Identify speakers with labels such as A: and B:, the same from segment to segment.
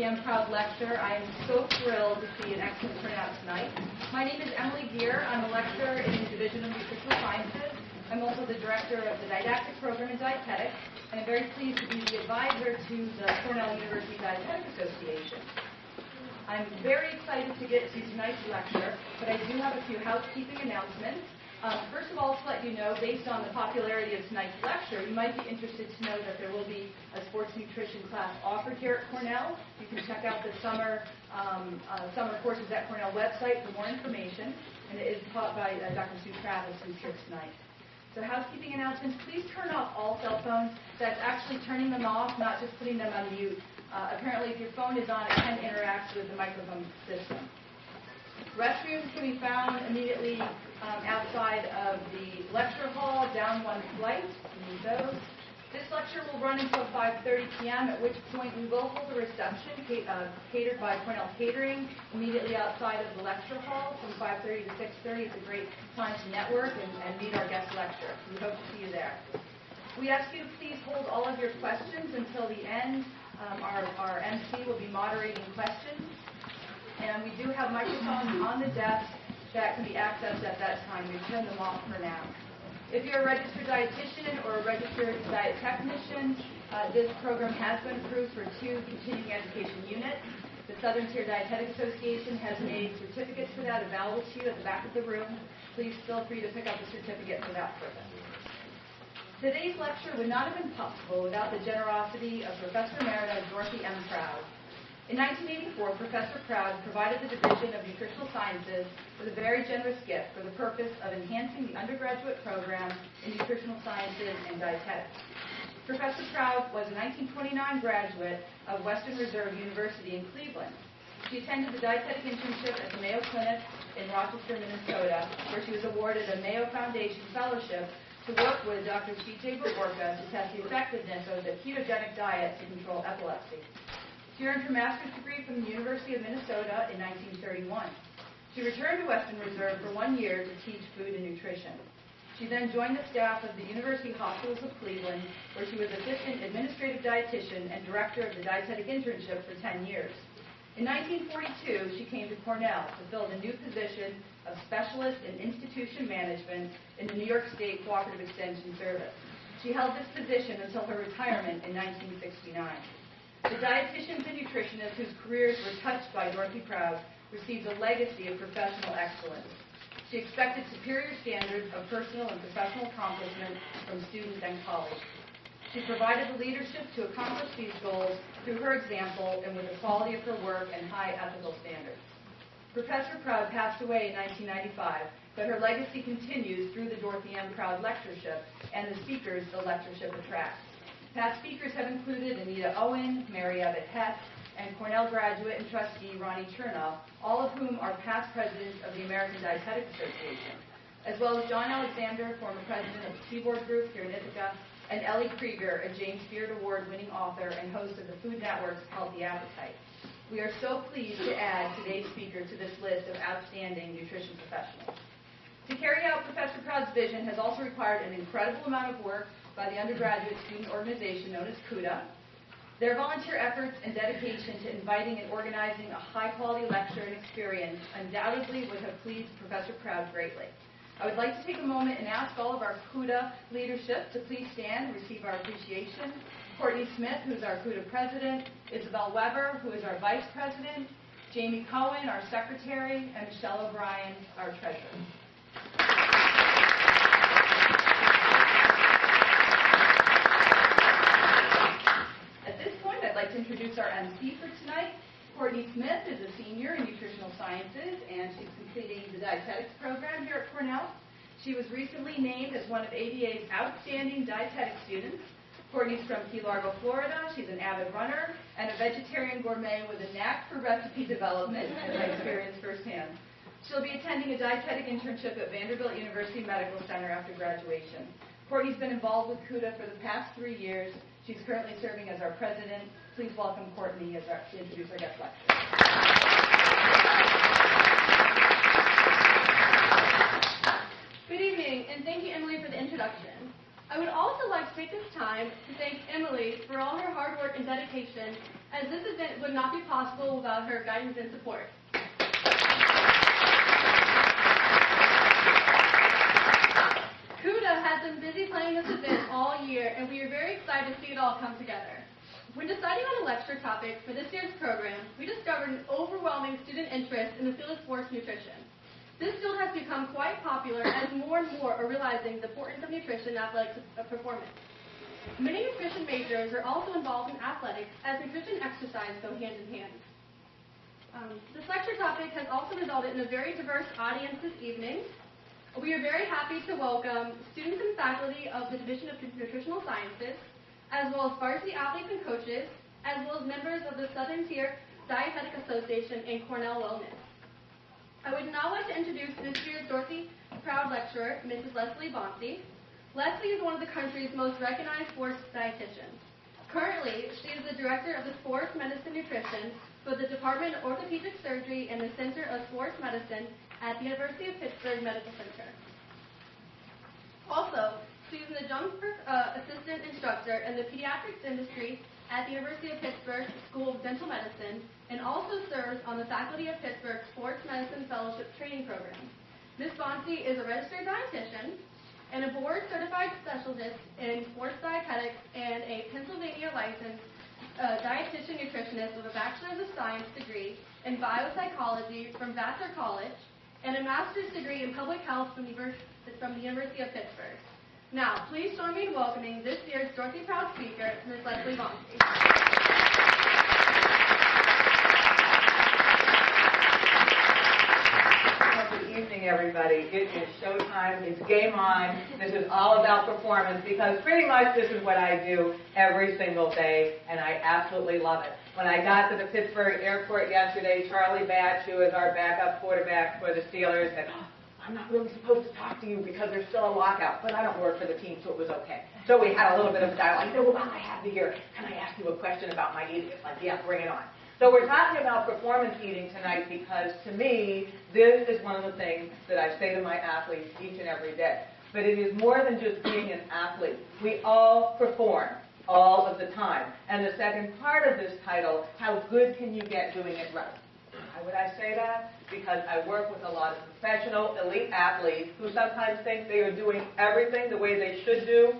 A: Dorothy M. Proud lecture. I am so thrilled to see an excellent turnout tonight. My name is Emily Geer. I'm a lecturer in the Division of Nutritional Sciences. I'm also the director of the didactic program in dietetics, and I'm very pleased to be the advisor to the Cornell University Dietetic Association. I'm very excited to get to tonight's lecture, but I do have a few housekeeping announcements. First of all, to let you know, based on the popularity of tonight's lecture, you might be interested to know that there will be a sports nutrition class offered here at Cornell. You can check out the summer courses at Cornell website for more information, and it is taught by Dr. Sue Travis, who's here tonight. So housekeeping announcements, please turn off all cell phones. That's actually turning them off, not just putting them on mute. Apparently, if your phone is on, it can interact with the microphone system. Restrooms can be found immediately outside of the lecture hall, down one flight. You need those. This lecture will run until 5:30 p.m., at which point we will hold a reception catered by Cornell Catering immediately outside of the lecture hall from 5:30 to 6:30. It's a great time to network and meet our guest lecturer. We hope to see you there. We ask you to please hold all of your questions until the end. Our MC will be moderating questions. And we do have microphones on the desk that can be accessed at that time. We've turned them off for now. If you're a registered dietitian or a registered diet technician, this program has been approved for 2 continuing education units. The Southern Tier Dietetic Association has made certificates for that available to you at the back of the room. Please feel free to pick up a certificate for that purpose. Today's lecture would not have been possible without the generosity of Professor Emerita Dorothy M. Proud. In 1984, Professor Proud provided the Division of Nutritional Sciences with a very generous gift for the purpose of enhancing the undergraduate program in nutritional sciences and dietetics. Professor Proud was a 1929 graduate of Western Reserve University in Cleveland. She attended the dietetic internship at the Mayo Clinic in Rochester, Minnesota, where she was awarded a Mayo Foundation Fellowship to work with Dr. C.J. Baborka to test the effectiveness of the ketogenic diet to control epilepsy. She earned her master's degree from the University of Minnesota in 1931. She returned to Western Reserve for 1 year to teach food and nutrition. She then joined the staff of the University Hospitals of Cleveland, where she was assistant administrative dietitian and director of the dietetic internship for 10 years. In 1942, she came to Cornell to fill the new position of specialist in institution management in the New York State Cooperative Extension Service. She held this position until her retirement in 1969. The dietitians and nutritionists whose careers were touched by Dorothy Proud received a legacy of professional excellence. She expected superior standards of personal and professional accomplishment from students and colleagues. She provided the leadership to accomplish these goals through her example and with the quality of her work and high ethical standards. Professor Proud passed away in 1995, but her legacy continues through the Dorothy M. Proud Lectureship and the speakers the lectureship attracts. Past speakers have included Anita Owen, Mary Abbott Hess, and Cornell graduate and trustee Ronnie Chernoff, all of whom are past presidents of the American Dietetic Association, as well as John Alexander, former president of the Seaboard Group here in Ithaca, and Ellie Krieger, a James Beard Award-winning author and host of the Food Network's Healthy Appetite. We are so pleased to add today's speaker to this list of outstanding nutrition professionals. To carry out Professor Proud's vision has also required an incredible amount of work by the undergraduate student organization known as CUDA. Their volunteer efforts and dedication to inviting and organizing a high-quality lecture and experience undoubtedly would have pleased Professor Proud greatly. I would like to take a moment and ask all of our CUDA leadership to please stand and receive our appreciation. Courtney Smith, who's our CUDA president, Isabel Weber, who is our vice president, Jamie Cohen, our secretary, and Michelle O'Brien, our treasurer. At this point, I'd like to introduce our MC for tonight. Courtney Smith is a senior in nutritional sciences, and she's completing the dietetics program here at Cornell. She was recently named as one of ADA's outstanding dietetic students. Courtney's from Key Largo, Florida. She's an avid runner and a vegetarian gourmet with a knack for recipe development, as I experienced firsthand. She'll be attending a dietetic internship at Vanderbilt University Medical Center after graduation. Courtney's been involved with CUDA for the past 3 years. She's currently serving as our president. Please welcome Courtney to introduce our guest lecturer.
B: Good evening, and thank you, Emily, for the introduction. I would also like to take this time to thank Emily for all her hard work and dedication, as this event would not be possible without her guidance and support. CUDA has been busy planning this event all year, and we are very excited to see it all come together. When deciding on a lecture topic for this year's program, we discovered an overwhelming student interest in the field of sports nutrition. This field has become quite popular as more and more are realizing the importance of nutrition in athletic performance. Many nutrition majors are also involved in athletics, as nutrition and exercise go hand in hand. This lecture topic has also resulted in a very diverse audience this evening. We are very happy to welcome students and faculty of the Division of Nutritional Sciences, as well as varsity athletes and coaches, as well as members of the Southern Tier Dietetic Association and Cornell Wellness. I would now like to introduce this year's Dorothy Proud Lecturer, Mrs. Leslie Bonsi. Leslie is one of the country's most recognized sports dietitians. Currently, she is the Director of the Sports Medicine Nutrition for the Department of Orthopedic Surgery and the Center of Sports Medicine at the University of Pittsburgh Medical Center. Also, she is an adjunct assistant instructor in the pediatrics industry at the University of Pittsburgh School of Dental Medicine, and also serves on the faculty of Pittsburgh Sports Medicine Fellowship Training Program. Ms. Bonsi is a registered dietitian and a board-certified specialist in sports dietetics and a Pennsylvania licensed dietitian nutritionist with a Bachelor's of Science degree in biopsychology from Vassar College and a master's degree in public health from the University of Pittsburgh. Now, please join me in welcoming this year's Dorothy Proud speaker, Ms. Leslie Bonsi.
C: Good evening, everybody. It is showtime. It's game on. This is all about performance because pretty much this is what I do every single day, and I absolutely love it. When I got to the Pittsburgh airport yesterday, Charlie Batch, who is our backup quarterback for the Steelers, said, I'm not really supposed to talk to you because there's still a lockout, but I don't work for the team, so it was okay. So we had a little bit of a dialogue. He said, well, while I have you here, can I ask you a question about my eating? It's like, yeah, bring it on. So we're talking about performance eating tonight because, to me, this is one of the things that I say to my athletes each and every day. But it is more than just being an athlete. We all perform all of the time. And the second part of this title, how good can you get doing it right? Why would I say that? Because I work with a lot of professional, elite athletes who sometimes think they are doing everything the way they should do.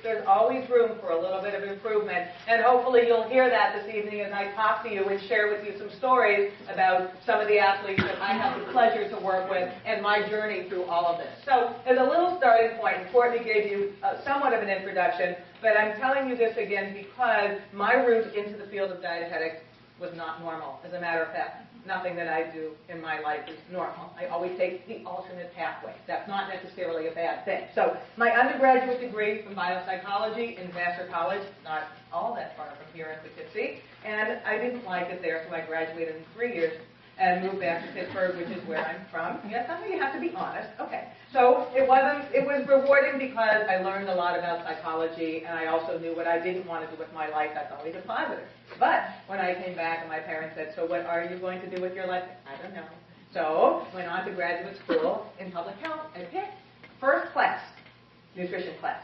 C: There's always room for a little bit of improvement, and hopefully you'll hear that this evening as I talk to you and share with you some stories about some of the athletes that I have the pleasure to work with and my journey through all of this. So as a little starting point, Courtney gave you somewhat of an introduction, but I'm telling you this again because my route into the field of dietetics was not normal. As a matter of fact, nothing that I do in my life is normal. I always take the alternate pathway. That's not necessarily a bad thing. So my undergraduate degree from biopsychology in Vassar College, not all that far from here in Poughkeepsie, and I didn't like it there, so I graduated in 3 years and moved back to Pittsburgh, which is where I'm from. Yes, I mean, you have to be honest. Okay. So it was rewarding because I learned a lot about psychology, and I also knew what I didn't want to do with my life. That's always a positive. But when I came back and my parents said, so what are you going to do with your life? I don't know. So went on to graduate school in public health and picked first class, nutrition class.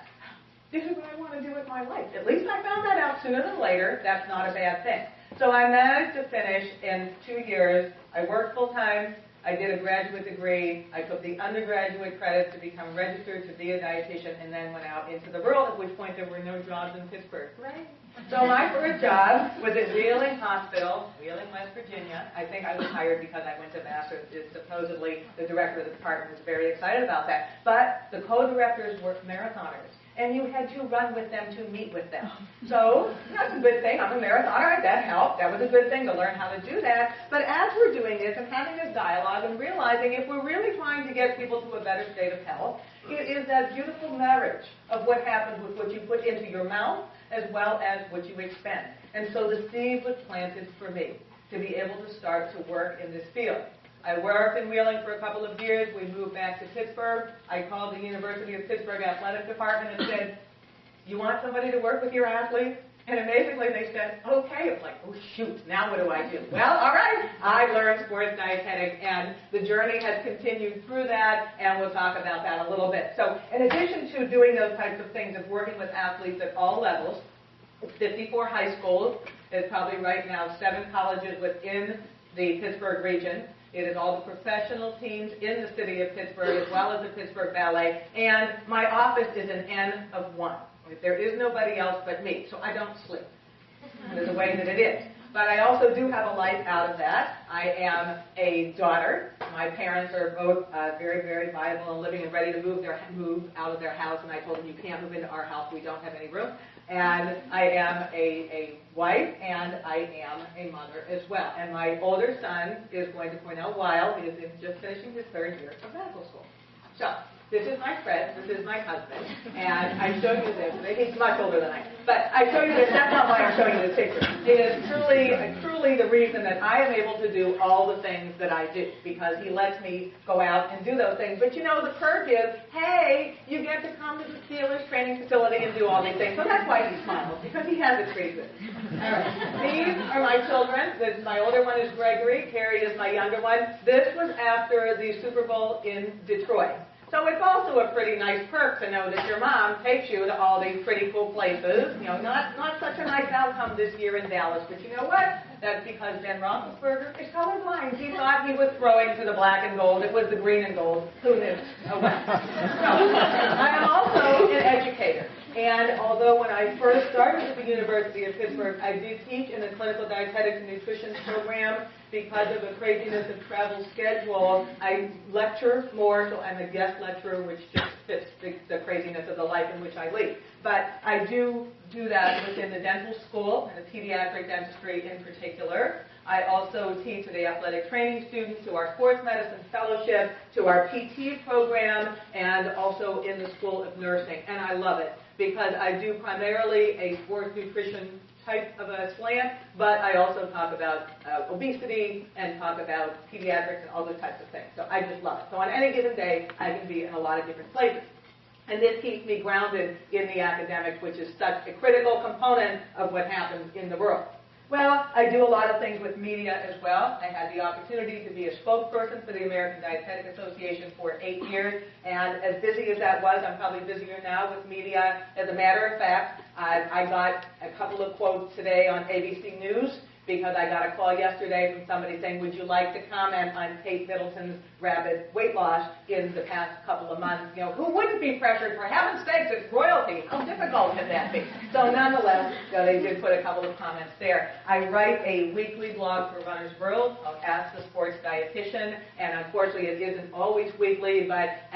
C: This is what I want to do with my life. At least I found that out sooner than later. That's not a bad thing. So I managed to finish in 2 years. I worked full-time. I did a graduate degree. I took the undergraduate credits to become registered to be a dietitian, and then went out into the world, at which point there were no jobs in Pittsburgh. Right? So my first job was at Wheeling Hospital, Wheeling, West Virginia. I think I was hired because I went to Vassar. Supposedly, the director of the department was very excited about that. But the co-directors were marathoners, and you had to run with them to meet with them. So that's a good thing. I'm a marathoner. That helped. That was a good thing to learn how to do that. But as we're doing this and having this dialogue and realizing if we're really trying to get people to a better state of health, it is that beautiful marriage of what happens with what you put into your mouth as well as what you expend. And so the seed was planted for me to be able to start to work in this field. I worked in Wheeling for a couple of years. We moved back to Pittsburgh. I called the University of Pittsburgh Athletic Department and said, you want somebody to work with your athletes? And amazingly, they said, okay. It's like, oh, shoot, now what do I do? Well, all right, I learned sports dietetics, and the journey has continued through that, and we'll talk about that a little bit. So in addition to doing those types of things of working with athletes at all levels, it's 54 high schools. It's probably right now 7 colleges within the Pittsburgh region. It is all the professional teams in the city of Pittsburgh, as well as the Pittsburgh Ballet. And my office is an N of 1. There is nobody else but me, so I don't sleep. There's a way that it is. But I also do have a life out of that. I am a daughter. My parents are both very, very viable and living and ready to move out of their house. And I told them, you can't move into our house. We don't have any room. And I am a wife, and I am a mother as well. And my older son is going to Cornell Weill. He is just finishing his 3rd year of medical school. So this is my friend, this is my husband, and I show you this. He's much older than I am, but I show you this. That's not why I'm showing you this picture. It is truly the reason that I am able to do all the things that I do, because he lets me go out and do those things. But you know, the perk is, hey, you get to come to the Steelers training facility and do all these things. So that's why he smiles, because he has it pretty good. All right. These are my children. My older one is Gregory. Carrie is my younger one. This was after the Super Bowl in Detroit. So it's also a pretty nice perk to know that your mom takes you to all these pretty cool places. You know, not such a nice outcome this year in Dallas, but you know what? That's because Ben Roethlisberger is colorblind. He thought he was throwing to the black and gold. It was the green and gold. Who knew? Oh, well. So, I am also an educator. And although when I first started at the University of Pittsburgh, I did teach in the clinical dietetics and nutrition program, because of the craziness of travel schedule, I lecture more, so I'm a guest lecturer, which just fits the craziness of the life in which I lead. But I do that within the dental school, and the pediatric dentistry in particular. I also teach to the athletic training students, to our sports medicine fellowship, to our PT program, and also in the School of Nursing. And I love it, because I do primarily a sports nutrition type of a slant, but I also talk about obesity and talk about pediatrics and all those types of things. So I just love it. So on any given day, I can be in a lot of different places. And this keeps me grounded in the academics, which is such a critical component of what happens in the world. Well, I do a lot of things with media as well. I had the opportunity to be a spokesperson for the American Dietetic Association for 8 years, and as busy as that was, I'm probably busier now with media. As a matter of fact, I got a couple of quotes today on ABC News, because I got a call yesterday from somebody saying, would you like to comment on Kate Middleton's rapid weight loss in the past couple of months? You know, who wouldn't be pressured? For heaven's sakes, it's royalty. How difficult can that be? So nonetheless, they did put a couple of comments there. I write a weekly blog for Runner's World called Ask the Sports Dietitian, and unfortunately it isn't always weekly, and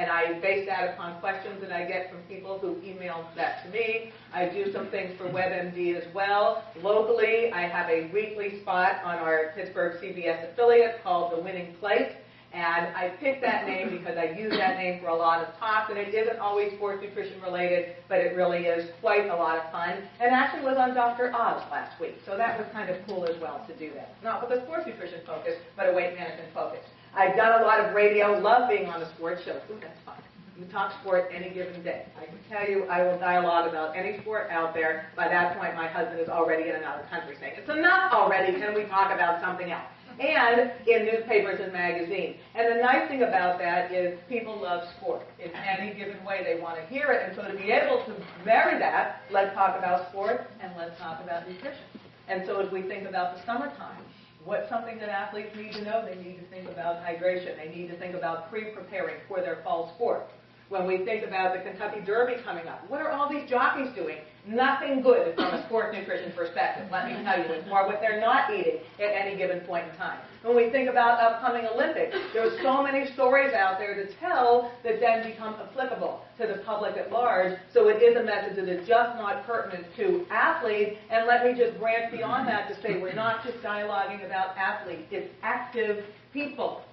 C: I base that upon questions that I get from people who email that to me. I do some things for WebMD as well. Locally, I have a weekly spot on our Pittsburgh CBS affiliate called The Winning Place. And I picked that name because I use that name for a lot of talks, and it isn't always sports nutrition related, but it really is quite a lot of fun. And actually was on Dr. Oz last week, so that was kind of cool as well to do that. Not with a sports nutrition focus, but a weight management focus. I've done a lot of radio, love being on the sports shows. Ooh, that's fun. You talk sport any given day. I can tell you I will dialogue about any sport out there. By that point, my husband is already in another country saying, it's enough already, can we talk about something else? And in newspapers and magazines. And the nice thing about that is people love sport. In any given way they want to hear it. And so to be able to marry that, let's talk about sport and let's talk about nutrition. And so as we think about the summertime, what's something that athletes need to know? They need to think about hydration. They need to think about pre-preparing for their fall sport. When we think about the Kentucky Derby coming up, what are all these jockeys doing? Nothing good from a sports nutrition perspective. Let me tell you, it's more what they're not eating at any given point in time. When we think about upcoming Olympics, there's so many stories out there to tell that then become applicable to the public at large. So it is a message that is just not pertinent to athletes. And let me just branch beyond that to say we're not just dialoguing about athletes. It's active people.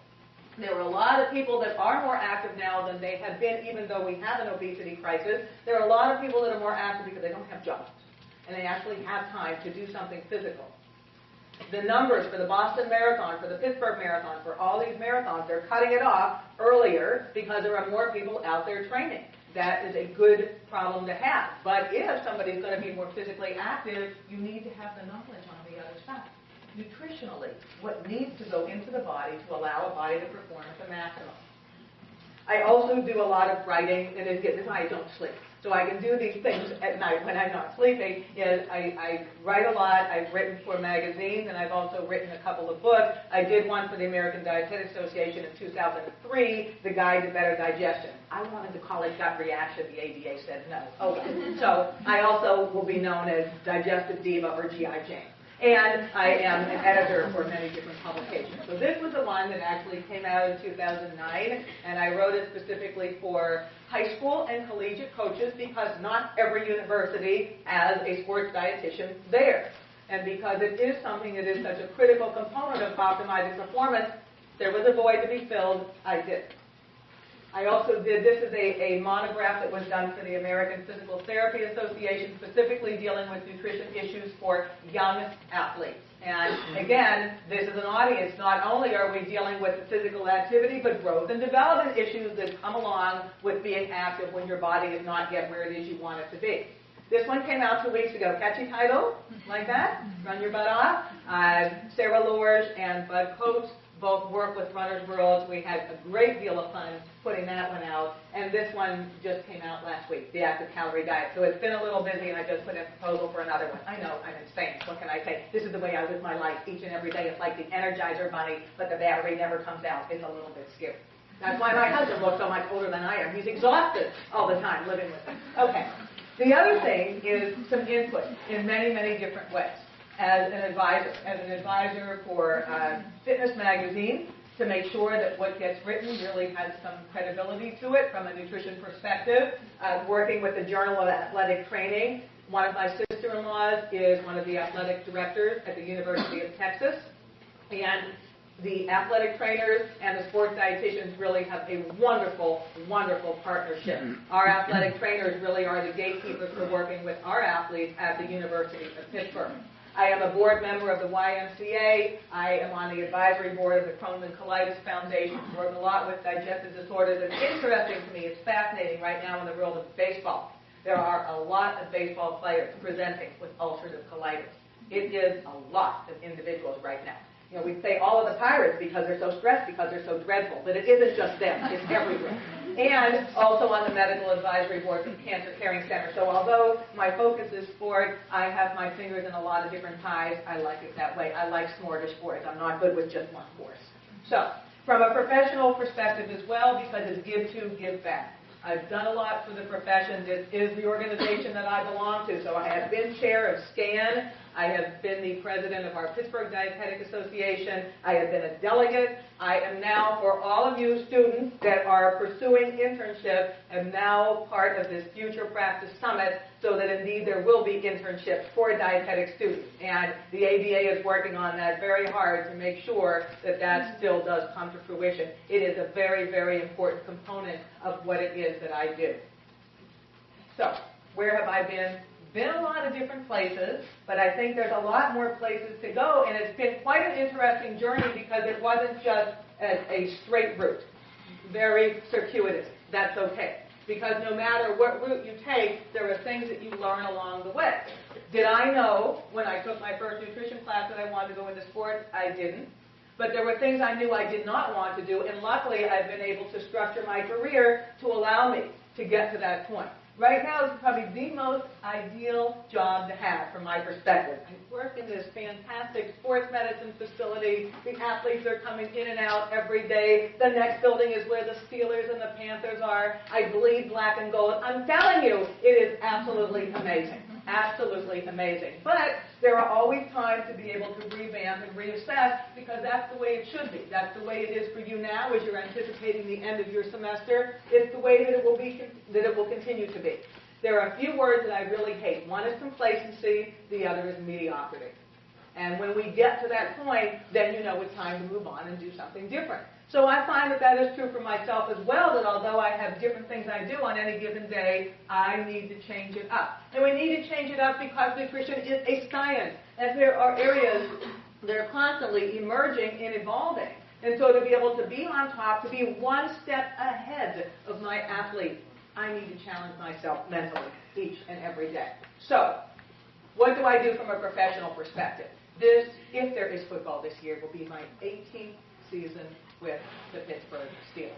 C: There are a lot of people that are more active now than they have been, even though we have an obesity crisis. There are a lot of people that are more active because they don't have jobs, and they actually have time to do something physical. The numbers for the Boston Marathon, for the Pittsburgh Marathon, for all these marathons, they're cutting it off earlier because there are more people out there training. that is a good problem to have. But if somebody's going to be more physically active, you need to have the knowledge on the other side. Nutritionally, what needs to go into the body to allow a body to perform at the maximum. I also do a lot of writing, and this is why I don't sleep. So I can do these things at night when I'm not sleeping. Is I write a lot. I've written for magazines, and I've also written a couple of books. I did one for the American Dietetic Association in 2003, The Guide to Better Digestion. I wanted to call it Gut Reaction. The ADA said no. Oh, well. So I also will be known as Digestive Diva or GI Jane. And I am an editor for many different publications. So this was the one that actually came out in 2009, and I wrote it specifically for high school and collegiate coaches because not every university has a sports dietitian there. And because it is something that is such a critical component of optimizing performance, there was a void to be filled. I did. I also did, this is a monograph that was done for the American Physical Therapy Association, specifically dealing with nutrition issues for young athletes. And again, this is an audience. Not only are we dealing with physical activity, but growth and development issues that come along with being active when your body is not yet where it is you want it to be. This one came out 2 weeks ago. Catchy title, like that, Run Your Butt Off. Sarah Lorge and Bud Coates both work with Runner's World. We had a great deal of fun putting that one out. And this one just came out last week, The Active Calorie Diet. So it's been a little busy, and I just put in a proposal for another one. I know, I'm insane. What can I say? This is the way I live my life each and every day. It's like the Energizer Bunny, but the battery never comes out. It's a little bit scary. That's why my husband looks so much older than I am. He's exhausted all the time living with me. Okay. The other thing is some input in many, many different ways. As an advisor for Fitness Magazine, to make sure that what gets written really has some credibility to it from a nutrition perspective. Working with the Journal of Athletic Training. One of my sister-in-laws is one of the athletic directors at the University of Texas. And the athletic trainers and the sports dietitians really have a wonderful, wonderful partnership. Our athletic trainers really are the gatekeepers for working with our athletes at the University of Pittsburgh. I am a board member of the YMCA. I am on the advisory board of the Crohn's and Colitis Foundation. I work a lot with digestive disorders. It's interesting to me. It's fascinating right now in the world of baseball. There are a lot of baseball players presenting with ulcerative colitis. It is a lot of individuals right now. You know, we say all of the Pirates because they're so stressed, because they're so dreadful, but it isn't just them. It's everywhere. And also on the medical advisory board for the Cancer Caring Center. So although my focus is sport, I have my fingers in a lot of different pies. I like it that way. I like smorgasbords. I'm not good with just one course. So from a professional perspective as well, because it's give to, give back. I've done a lot for the profession. This is the organization that I belong to. So I have been chair of SCAN. I have been the president of our Pittsburgh Dietetic Association. I have been a delegate. I am now, for all of you students that are pursuing internship, am now part of this Future Practice Summit, so that indeed there will be internships for dietetic students. And the ADA is working on that very hard to make sure that that still does come to fruition. It is a very, very important component of what it is that I do. So, where have I been? Been a lot of different places, but I think there's a lot more places to go, and it's been quite an interesting journey because it wasn't just a straight route, very circuitous. That's okay, because no matter what route you take, there are things that you learn along the way. Did I know when I took my first nutrition class that I wanted to go into sports? I didn't. But there were things I knew I did not want to do, and luckily I've been able to structure my career to allow me to get to that point. Right now is probably the most ideal job to have from my perspective. I work in this fantastic sports medicine facility. The athletes are coming in and out every day. The next building is where the Steelers and the Panthers are. I bleed black and gold. I'm telling you, it is absolutely amazing. Absolutely amazing. But there are always times to be able to revamp and reassess, because that's the way it should be. That's the way it is for you now as you're anticipating the end of your semester. It's the way that it will continue to be. There are a few words that I really hate. One is complacency, the other is mediocrity. And when we get to that point, then you know it's time to move on and do something different. So I find that that is true for myself as well, that although I have different things I do on any given day, I need to change it up. And we need to change it up because nutrition is a science, and there are areas that are constantly emerging and evolving. And so to be able to be on top, to be one step ahead of my athletes, I need to challenge myself mentally each and every day. So, what do I do from a professional perspective? This, if there is football this year, will be my 18th season with the Pittsburgh Steelers.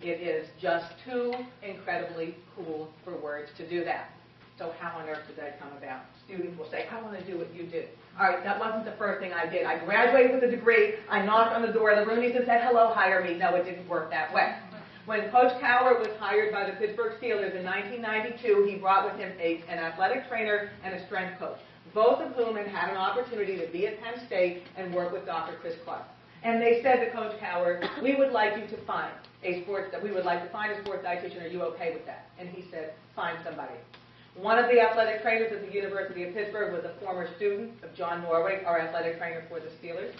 C: It is just too incredibly cool for words to do that. So how on earth did that come about? Students will say, I want to do what you do. All right, that wasn't the first thing I did. I graduated with a degree. I knocked on the door of the Rooneys and said, hello, hire me. No, it didn't work that way. When Coach Cowher was hired by the Pittsburgh Steelers in 1992, he brought with him an athletic trainer and a strength coach, both of whom had had an opportunity to be at Penn State and work with Dr. Chris Clark. And they said to Coach Cowher, we would like you to find a sports dietitian. Are you okay with that? And he said, find somebody. One of the athletic trainers at the University of Pittsburgh was a former student of John Norway, our athletic trainer for the Steelers.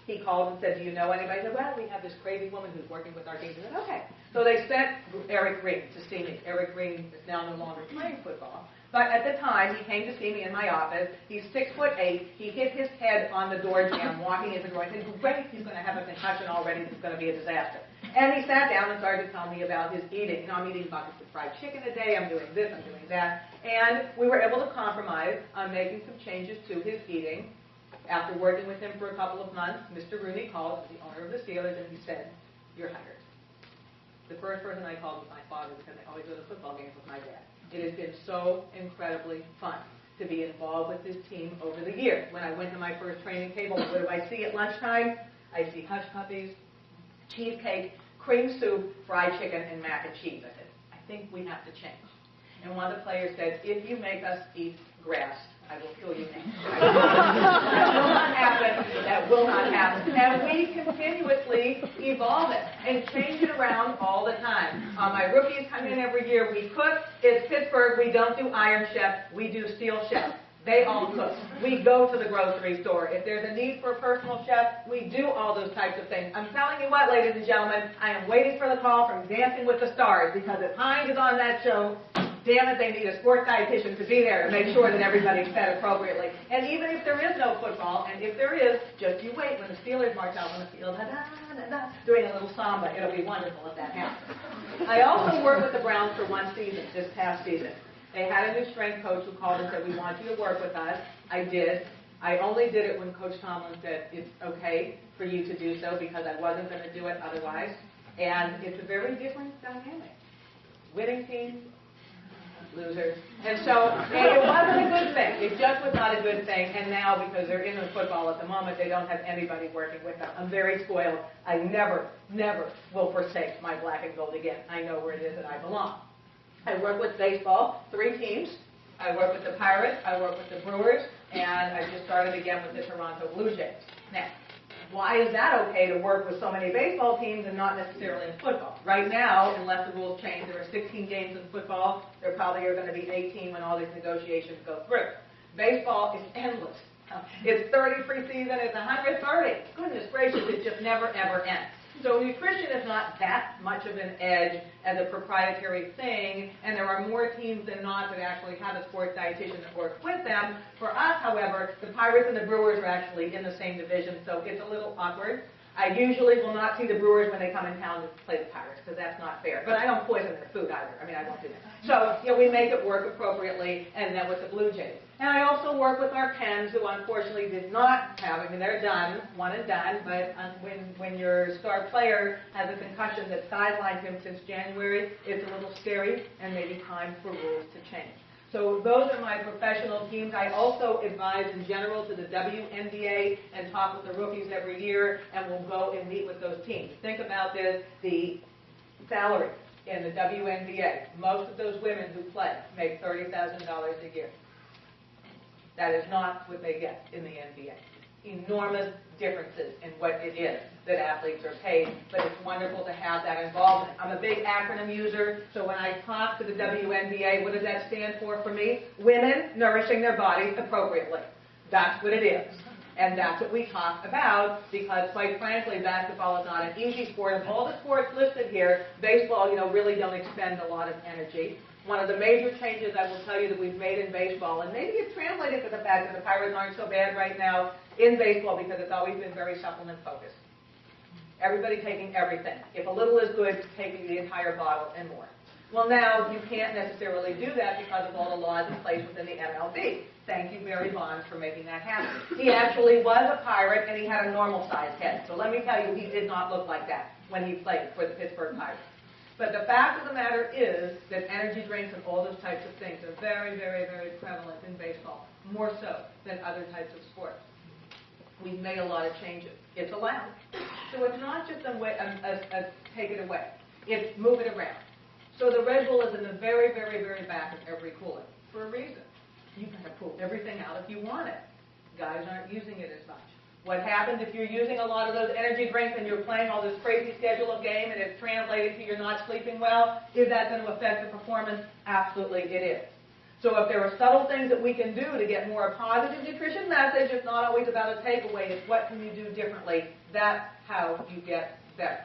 C: He called and said, do you know anybody? I said, well, we have this crazy woman who's working with our team. He said, okay. So they sent Eric Green to see me. Eric Green is now no longer playing football. But at the time, he came to see me in my office. He's 6'8". He hit his head on the door jamb walking in the door. I said, great, he's going to have a concussion already. This is going to be a disaster. And he sat down and started to tell me about his eating. You know, I'm eating buckets of fried chicken a day. I'm doing this, I'm doing that. And we were able to compromise on making some changes to his eating. After working with him for a couple of months, Mr. Rooney called, the owner of the Steelers, and he said, you're hired. The first person I called was my father because I always go to football games with my dad. It has been so incredibly fun to be involved with this team over the years. When I went to my first training table, what do I see at lunchtime? I see hush puppies, cheesecake, cream soup, fried chicken, and mac and cheese. I said, I think we have to change. And one of the players said, if you make us eat grass, I will kill you now. That will not happen. That will not happen. And we continuously evolve it and change it around all the time. My rookies come in every year. We cook. It's Pittsburgh. We don't do Iron Chef. We do Steel Chef. They all cook. We go to the grocery store. If there's a need for a personal chef, we do all those types of things. I'm telling you what, ladies and gentlemen, I am waiting for the call from Dancing with the Stars, because if Hines is on that show, damn it, they need a sports dietitian to be there to make sure that everybody's fed appropriately. And even if there is no football, and if there is, just you wait when the Steelers march out on the field, doing a little samba. It'll be wonderful if that happens. I also worked with the Browns for one season, this past season. They had a new strength coach who called and said, we want you to work with us. I did. I only did it when Coach Tomlin said, it's okay for you to do so, because I wasn't going to do it otherwise. And it's a very different dynamic. Winning teams, losers. And so it wasn't a good thing. It just was not a good thing. And now, because they're in the football at the moment, they don't have anybody working with them. I'm very spoiled. I never, never will forsake my black and gold again. I know where it is that I belong. I work with baseball, 3 teams. I work with the Pirates, I work with the Brewers, and I just started again with the Toronto Blue Jays. Now, why is that okay to work with so many baseball teams and not necessarily in football? Right now, unless the rules change, there are 16 games in football. There probably are going to be 18 when all these negotiations go through. Baseball is endless. It's 30 preseason, it's 130. Goodness gracious, it just never, ever ends. So nutrition is not that much of an edge as a proprietary thing, and there are more teams than not that actually have a sports dietitian that works with them. For us, however, the Pirates and the Brewers are actually in the same division, so it's a little awkward. I usually will not see the Brewers when they come in town to play the Pirates, because that's not fair. But I don't poison their food either. I mean, I won't do that. So, we make it work appropriately, and then with the Blue Jays. And I also work with our Pens, who unfortunately did not have, I mean, they're done, one and done, but when your star player has a concussion that sidelined him since January, it's a little scary, and maybe time for rules to change. So those are my professional teams. I also advise in general to the WNBA and talk with the rookies every year, and we'll go and meet with those teams. Think about this, the salary in the WNBA. Most of those women who play make $30,000 a year. That is not what they get in the NBA. Enormous differences in what it is that athletes are paid, but it's wonderful to have that involvement. I'm a big acronym user, so when I talk to the WNBA, what does that stand for me? Women nourishing their bodies appropriately. That's what it is. And that's what we talk about, because quite frankly, basketball is not an easy sport. Of all the sports listed here, baseball, really don't expend a lot of energy. One of the major changes I will tell you that we've made in baseball, and maybe it's translated to the fact that the Pirates aren't so bad right now in baseball, because it's always been very supplement focused. Everybody taking everything. If a little is good, taking the entire bottle and more. Well, now you can't necessarily do that because of all the laws in place within the MLB. Thank you, Barry Bonds, for making that happen. He actually was a Pirate, and he had a normal-sized head. So let me tell you, he did not look like that when he played for the Pittsburgh Pirates. But the fact of the matter is that energy drinks and all those types of things are very, very, very prevalent in baseball, more so than other types of sports. We've made a lot of changes. It's allowed. So it's not just a take it away. It's move it around. So the Red Bull is in the very, very, very back of every cooler for a reason. You got to pull everything out if you want it. Guys aren't using it as much. What happens if you're using a lot of those energy drinks and you're playing all this crazy schedule of game and it's translating to you're not sleeping well? Is that going to affect the performance? Absolutely it is. So if there are subtle things that we can do to get more a positive nutrition message, it's not always about a takeaway, it's what can you do differently. That's how you get better.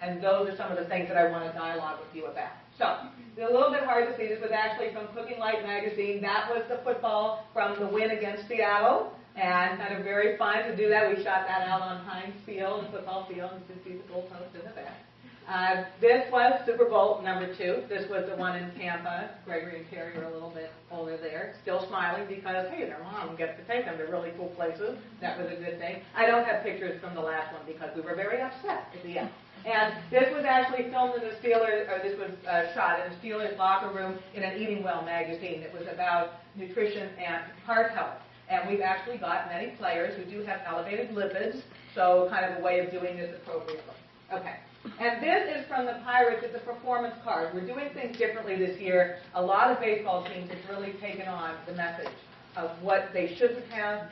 C: And those are some of the things that I want to dialogue with you about. So, it's a little bit hard to see. This was actually from Cooking Light magazine. That was the football from the win against Seattle. And kind of very fun to do that. We shot that out on Heinz Field, the football field. You can see the goalpost in the back. This was Super Bowl #2. This was the one in Tampa. Gregory and Terry are a little bit older there, still smiling because, hey, their mom gets to take them to really cool places. That was a good thing. I don't have pictures from the last one because we were very upset at the end. And this was actually filmed in the Steelers, or this was shot in the Steelers locker room in an Eating Well magazine. It was about nutrition and heart health. And we've actually got many players who do have elevated lipids, so kind of a way of doing this appropriately. Okay. And this is from the Pirates. It's a performance card. We're doing things differently this year. A lot of baseball teams have really taken on the message of what they shouldn't have.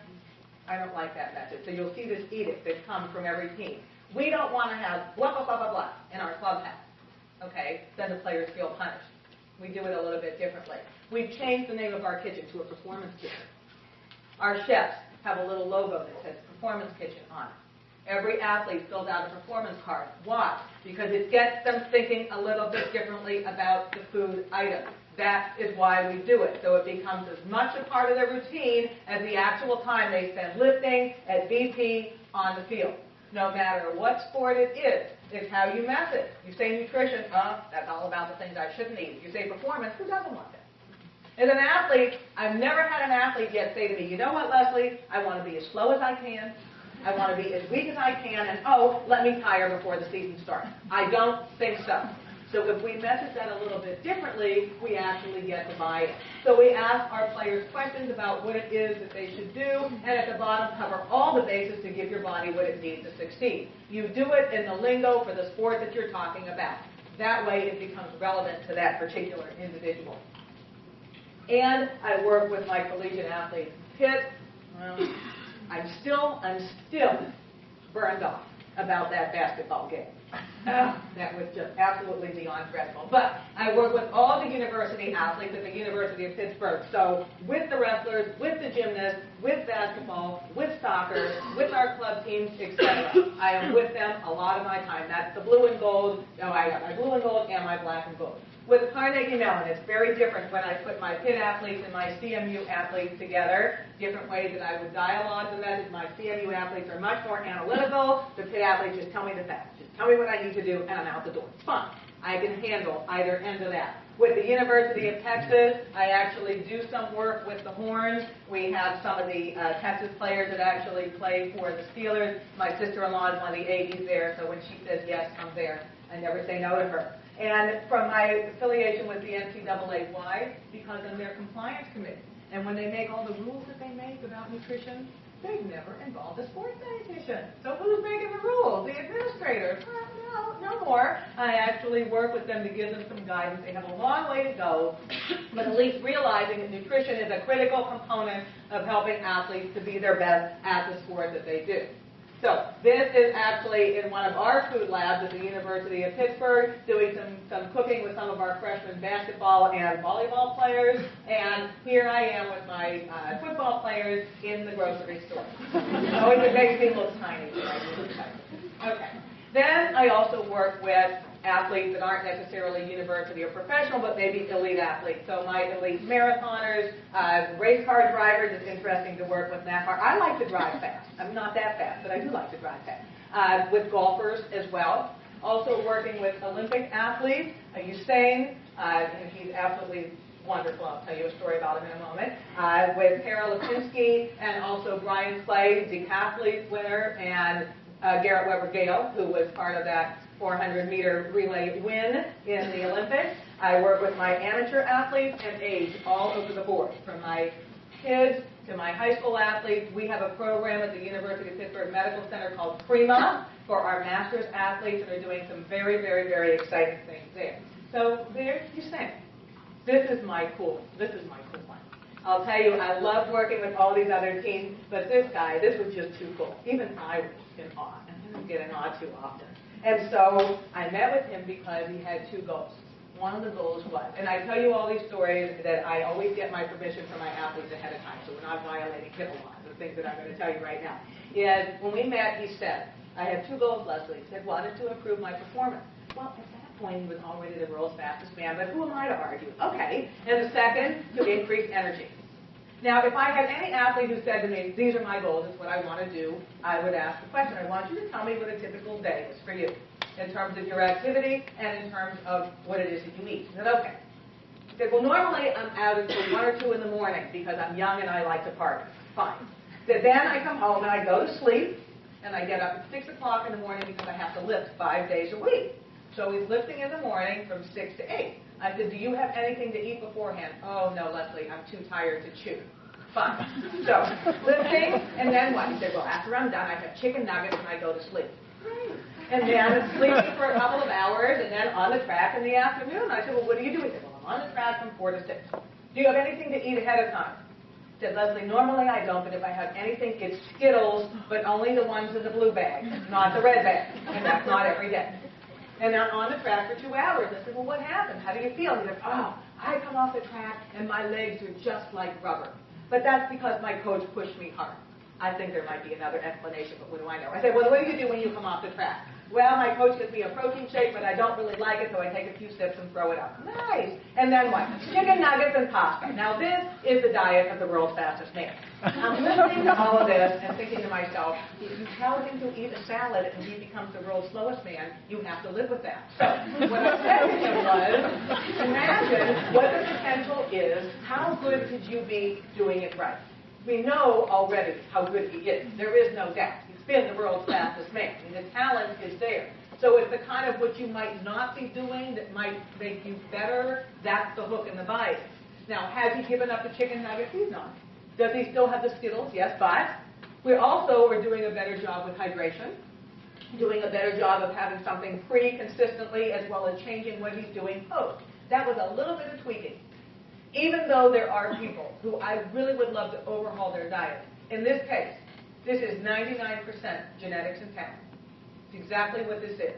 C: I don't like that message. So you'll see this edict that comes from every team. We don't want to have blah, blah, blah, blah, blah in our clubhouse. Okay? Then the players feel punished. We do it a little bit differently. We've changed the name of our kitchen to a performance kitchen. Our chefs have a little logo that says Performance Kitchen on it. Every athlete fills out a performance card. Why? Because it gets them thinking a little bit differently about the food item. That is why we do it. So it becomes as much a part of their routine as the actual time they spend lifting at BP on the field. No matter what sport it is, it's how you mess it. You say nutrition, that's all about the things I shouldn't eat. You say performance, who doesn't want that? As an athlete, I've never had an athlete yet say to me, you know what, Leslie, I want to be as slow as I can. I want to be as weak as I can, and let me tire before the season starts. I don't think so. So if we message that a little bit differently, we actually get the buy-in. So we ask our players questions about what it is that they should do, and at the bottom cover all the bases to give your body what it needs to succeed. You do it in the lingo for the sport that you're talking about. That way it becomes relevant to that particular individual. And I work with my collegiate athletes. Pitt, I'm still burned off about that basketball game. That was just absolutely beyond dreadful. But I work with all the university athletes at the University of Pittsburgh. So with the wrestlers, with the gymnasts, with basketball, with soccer, with our club teams, etc. I am with them a lot of my time. That's the blue and gold. I got my blue and gold and my black and gold. With Carnegie Mellon, it's very different when I put my Pitt athletes and my CMU athletes together. Different ways that I would dialogue the message. My CMU athletes are much more analytical. The Pitt athletes just tell me the facts. Just tell me what I need to do, and I'm out the door. It's fine. I can handle either end of that. With the University of Texas, I actually do some work with the Horns. We have some of the Texas players that actually play for the Steelers. My sister-in-law is one of the ADs there, so when she says yes, I'm there. I never say no to her. And from my affiliation with the NCAA, why? Because I'm their compliance committee. And when they make all the rules that they make about nutrition, they've never involved a sports dietitian. So who's making the rules? The administrator? No more. I actually work with them to give them some guidance. They have a long way to go, but at least realizing that nutrition is a critical component of helping athletes to be their best at the sport that they do. So this is actually in one of our food labs at the University of Pittsburgh, doing some cooking with some of our freshman basketball and volleyball players. And here I am with my football players in the grocery store. So it makes me look tiny. Okay. Then I also work with athletes that aren't necessarily university or professional, but maybe elite athletes. So my elite marathoners, race car drivers, it's interesting to work with NASCAR. I like to drive fast. I'm not that fast, but I do like to drive fast. With golfers as well. Also working with Olympic athletes, Usain, and he's absolutely wonderful. I'll tell you a story about him in a moment. With Tara Lipinski and also Brian Clay, decathlete winner, and Garrett Weber-Gale, who was part of that 400-meter relay win in the Olympics. I work with my amateur athletes and age all over the board, from my kids to my high school athletes. We have a program at the University of Pittsburgh Medical Center called PRIMA for our master's athletes, and are doing some very, very, very exciting things there. So there you say, this is my cool one. I'll tell you, I love working with all these other teams, but this guy, this was just too cool. Even I was in awe, and I don't get in awe too often. And so I met with him because he had two goals. One of the goals was, and I tell you all these stories that I always get my permission from my athletes ahead of time, so we're not violating HIPAA laws, the things that I'm going to tell you right now. Is when we met, he said, I have two goals, Leslie. He said, one is to improve my performance. Well, at that point, he was already the world's fastest man, but who am I to argue? Okay. And the second, to increase energy. Now, if I had any athlete who said to me, these are my goals, it's what I want to do, I would ask the question, I want you to tell me what a typical day is for you, in terms of your activity and in terms of what it is that you eat. He said, okay. He said, well, normally I'm out until 1 or 2 in the morning because I'm young and I like to party. Fine. He said, then I come home and I go to sleep, and I get up at 6 o'clock in the morning because I have to lift 5 days a week. So he's lifting in the morning from 6 to 8. I said, do you have anything to eat beforehand? Oh, no, Leslie, I'm too tired to chew. Fine. So, lifting, and then what? He said, well, after I'm done, I have chicken nuggets and I go to sleep. Great. And then sleeping for a couple of hours, and then on the track in the afternoon. I said, well, what do you do? He said, well, I'm on the track from 4 to 6. Do you have anything to eat ahead of time? He said, Leslie, normally I don't, but if I have anything, it's Skittles, but only the ones in the blue bag, not the red bag. And that's not every day. And I'm on the track for 2 hours. I said, well, what happened? How do you feel? He said, oh, I come off the track and my legs are just like rubber. But that's because my coach pushed me hard. I think there might be another explanation, but what do I know? I said, well, what do you do when you come off the track? Well, my coach gives me a protein shake, but I don't really like it, so I take a few sips and throw it up. Nice. And then what? Chicken nuggets and pasta. Now, this is the diet of the world's fastest man. I'm listening to all of this and thinking to myself, if you tell him to eat a salad and he becomes the world's slowest man, you have to live with that. So what I said to him was, imagine what the potential is. How good could you be doing it right? We know already how good he is. There is no doubt. He's been the world's fastest man. I mean, the talent is there. So it's the kind of what you might not be doing that might make you better. That's the hook in the bite. Now, has he given up the chicken nuggets? He's not. Does he still have the Skittles? Yes, but we also are doing a better job with hydration, doing a better job of having something free consistently, as well as changing what he's doing post. That was a little bit of tweaking. Even though there are people who I really would love to overhaul their diet. In this case, this is 99% genetics and talent. It's exactly what this is.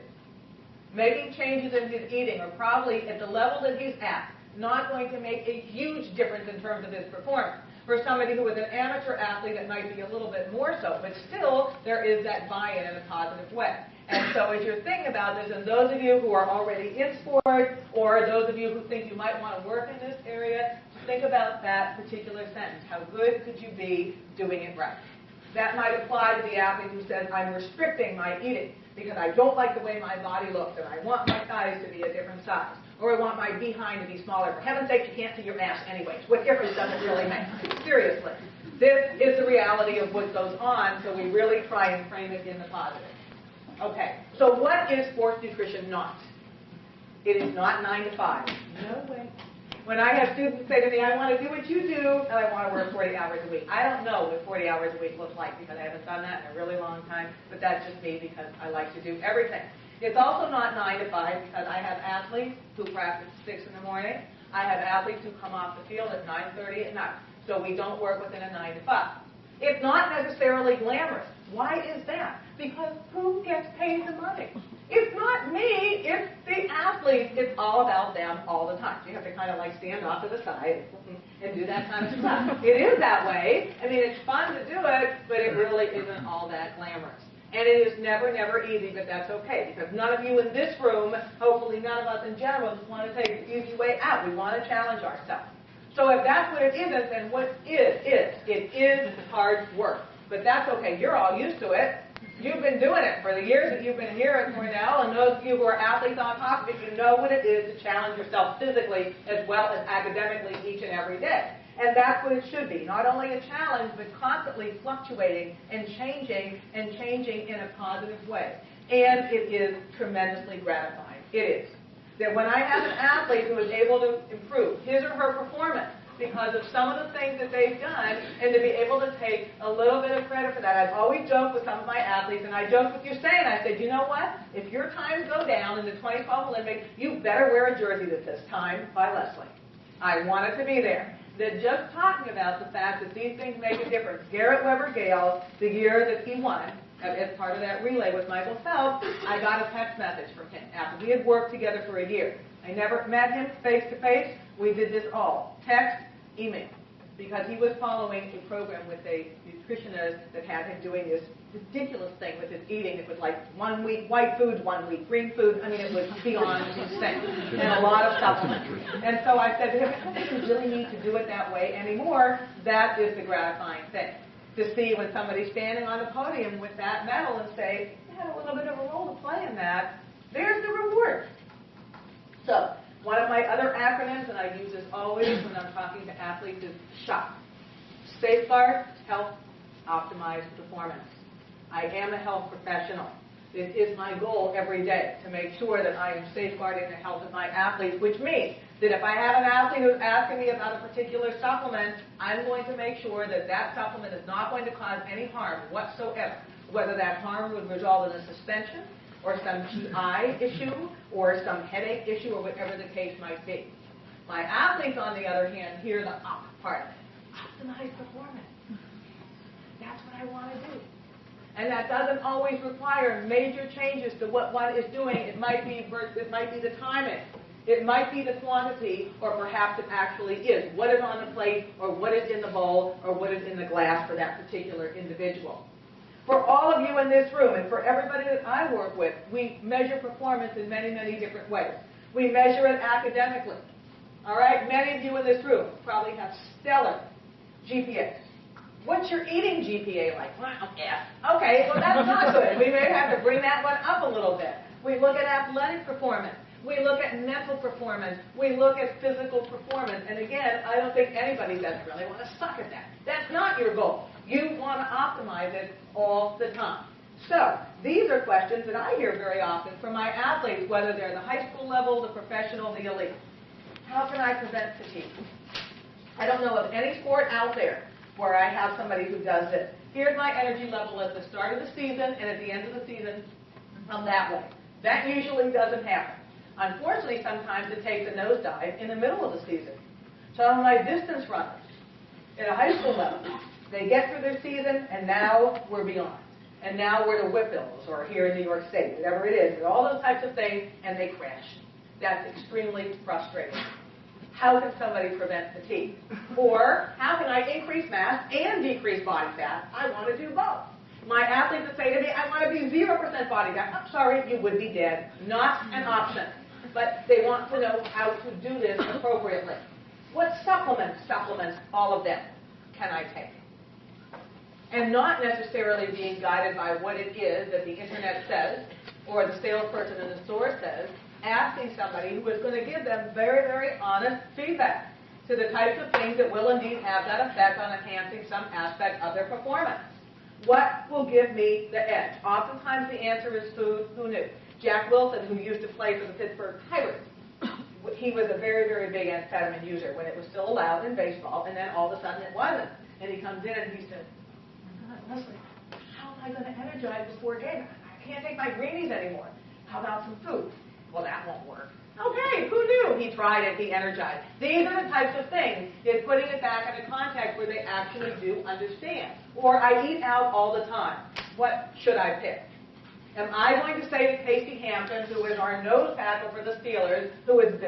C: Making changes in his eating are probably at the level that he's at, not going to make a huge difference in terms of his performance. For somebody who is an amateur athlete, it might be a little bit more so, but still there is that buy-in in a positive way. And so as you're thinking about this, and those of you who are already in sport, or those of you who think you might want to work in this area, think about that particular sentence. How good could you be doing it right? That might apply to the athlete who says, I'm restricting my eating because I don't like the way my body looks, and I want my thighs to be a different size, or I want my behind to be smaller. For heaven's sake, you can't see your ass anyways. What difference does it really make? Seriously. This is the reality of what goes on, so we really try and frame it in the positive. Okay, so what is sports nutrition not? It is not 9 to 5. No way. When I have students say to me, I want to do what you do, and I want to work 40 hours a week. I don't know what 40 hours a week looks like because I haven't done that in a really long time, but that's just me because I like to do everything. It's also not 9 to 5 because I have athletes who practice at 6 in the morning. I have athletes who come off the field at 9:30 at night. So we don't work within a 9 to 5. It's not necessarily glamorous. Why is that? Because who gets paid the money? It's not me, it's the athletes. It's all about them all the time. So you have to kind of like stand off to the side and do that kind of stuff. It is that way. I mean, it's fun to do it, but it really isn't all that glamorous. And it is never, never easy, but that's okay, because none of you in this room, hopefully none of us in general, just want to take the easy way out. We want to challenge ourselves. So if that's what it isn't, then what is? It is hard work. but that's okay. You're all used to it. You've been doing it for the years that you've been here at Cornell, and those of you who are athletes on top of it, you know what it is to challenge yourself physically as well as academically each and every day. And that's what it should be. Not only a challenge, but constantly fluctuating and changing in a positive way. And it is tremendously gratifying. It is. That when I have an athlete who is able to improve his or her performance because of some of the things that they've done, and to be able to take a little bit of credit for that. I've always joked with some of my athletes, and I joked with Usain. I said, you know what? If your times go down in the 2012 Olympics, you better wear a jersey that says "Time by Leslie." I want it to be there. That just talking about the fact that these things make a difference. Garrett Weber-Gale, the year that he won, as part of that relay with Michael Phelps, I got a text message from him after we had worked together for a year. I never met him face-to-face. We did this all. Text, email. Because he was following a program with a nutritionist that had him doing this ridiculous thing with his eating. It was like 1 week white foods, 1 week green foods. I mean, it was beyond insane. And a lot of supplements. And so I said to him, I don't really need to do it that way anymore. That is the gratifying thing. To see when somebody's standing on the podium with that medal and say, you had a little bit of a role to play in that, there's the reward. So, one of my other acronyms, and I use this always when I'm talking to athletes, is SHOP. Safeguard, Health, Optimize, Performance. I am a health professional. It is my goal every day to make sure that I am safeguarding the health of my athletes, which means that if I have an athlete who's asking me about a particular supplement, I'm going to make sure that that supplement is not going to cause any harm whatsoever, whether that harm would result in a suspension or some GI issue or some headache issue or whatever the case might be. My athletes, on the other hand, hear the op part of it. Optimize performance. That's what I want to do. And that doesn't always require major changes to what one is doing. It might be the timing. It might be the quantity, or perhaps it actually is. What is on the plate, or what is in the bowl, or what is in the glass for that particular individual. For all of you in this room, and for everybody that I work with, we measure performance in many, many different ways. We measure it academically. All right? Many of you in this room probably have stellar GPAs. What's your eating GPA like? Wow, F. Okay, well, that's not good. We may have to bring that one up a little bit. We look at athletic performance. We look at mental performance. We look at physical performance. And again, I don't think anybody doesn't really want to suck at that. That's not your goal. You want to optimize it all the time. So, these are questions that I hear very often from my athletes, whether they're the high school level, the professional, the elite. How can I prevent fatigue? I don't know of any sport out there where I have somebody who does this. Here's my energy level at the start of the season, and at the end of the season, I'm that way. That usually doesn't happen. Unfortunately, sometimes it takes a nosedive in the middle of the season. So my distance runners at a high school level, they get through their season, and now we're beyond. And now we're the Whipvilles, or here in New York State, whatever it is, all those types of things, and they crash. That's extremely frustrating. How can somebody prevent fatigue? Or how can I increase mass and decrease body fat? I want to do both. My athletes that say to me, I want to be 0% body fat. I'm sorry, you would be dead. Not an option. But they want to know how to do this appropriately. What supplements, all of them, can I take? And not necessarily being guided by what it is that the internet says or the salesperson in the store says, asking somebody who is going to give them very, very honest feedback to the types of things that will indeed have that effect on enhancing some aspect of their performance. What will give me the edge? Oftentimes the answer is food. Who knew? Jack Wilson, who used to play for the Pittsburgh Pirates, he was a very, very big amphetamine user when it was still allowed in baseball, and then all of a sudden it wasn't. And he comes in and he said, oh my God, Leslie, how am I going to energize before a game? I can't take my greenies anymore. How about some food? Well, that won't work. Okay, who knew? He tried it, he energized. These are the types of things, is putting it back in a context where they actually do understand. Or I eat out all the time. What should I pick? Am I going to say to Casey Hampton, who is our nose tackle for the Steelers, who is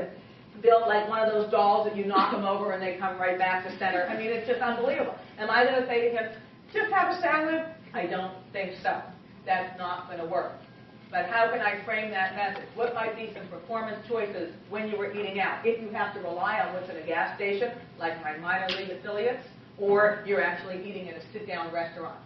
C: built like one of those dolls that you knock them over and they come right back to center? I mean, it's just unbelievable. Am I going to say to him, just have a salad? I don't think so. That's not going to work. But how can I frame that message? What might be some performance choices when you were eating out? If you have to rely on what's in a gas station, like my minor league affiliates, or you're actually eating in a sit-down restaurant.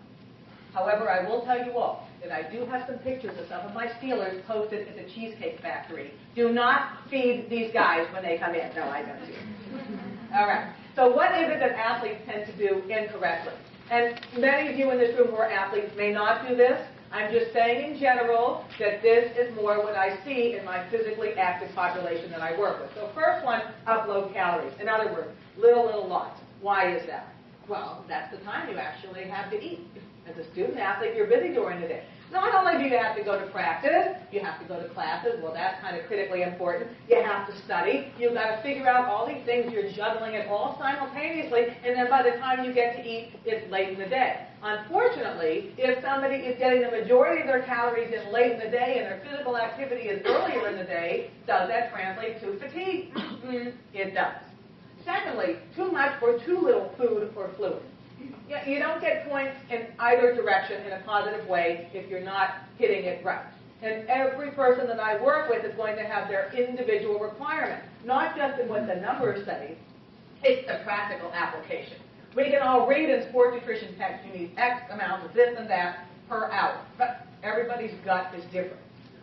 C: However, I will tell you all that I do have some pictures of some of my Steelers posted at the Cheesecake Factory. Do not feed these guys when they come in. No, I don't do it. All right. So what is it that athletes tend to do incorrectly? And many of you in this room who are athletes may not do this. I'm just saying in general that this is more what I see in my physically active population that I work with. So first one, upload calories. In other words, little lots. Why is that? Well, that's the time you actually have to eat. As a student athlete, you're busy during the day. Not only do you have to go to practice, you have to go to classes. Well, that's kind of critically important. You have to study. You've got to figure out all these things. You're juggling it all simultaneously, and then by the time you get to eat, it's late in the day. Unfortunately, if somebody is getting the majority of their calories in late in the day and their physical activity is earlier in the day, does that translate to fatigue? It does. Secondly, too much or too little food or fluid. You don't get points in either direction in a positive way if you're not hitting it right. And every person that I work with is going to have their individual requirements, not just in what the numbers say, it's the practical application. We can all read in sport nutrition text, you need X amount of this and that per hour, but everybody's gut is different.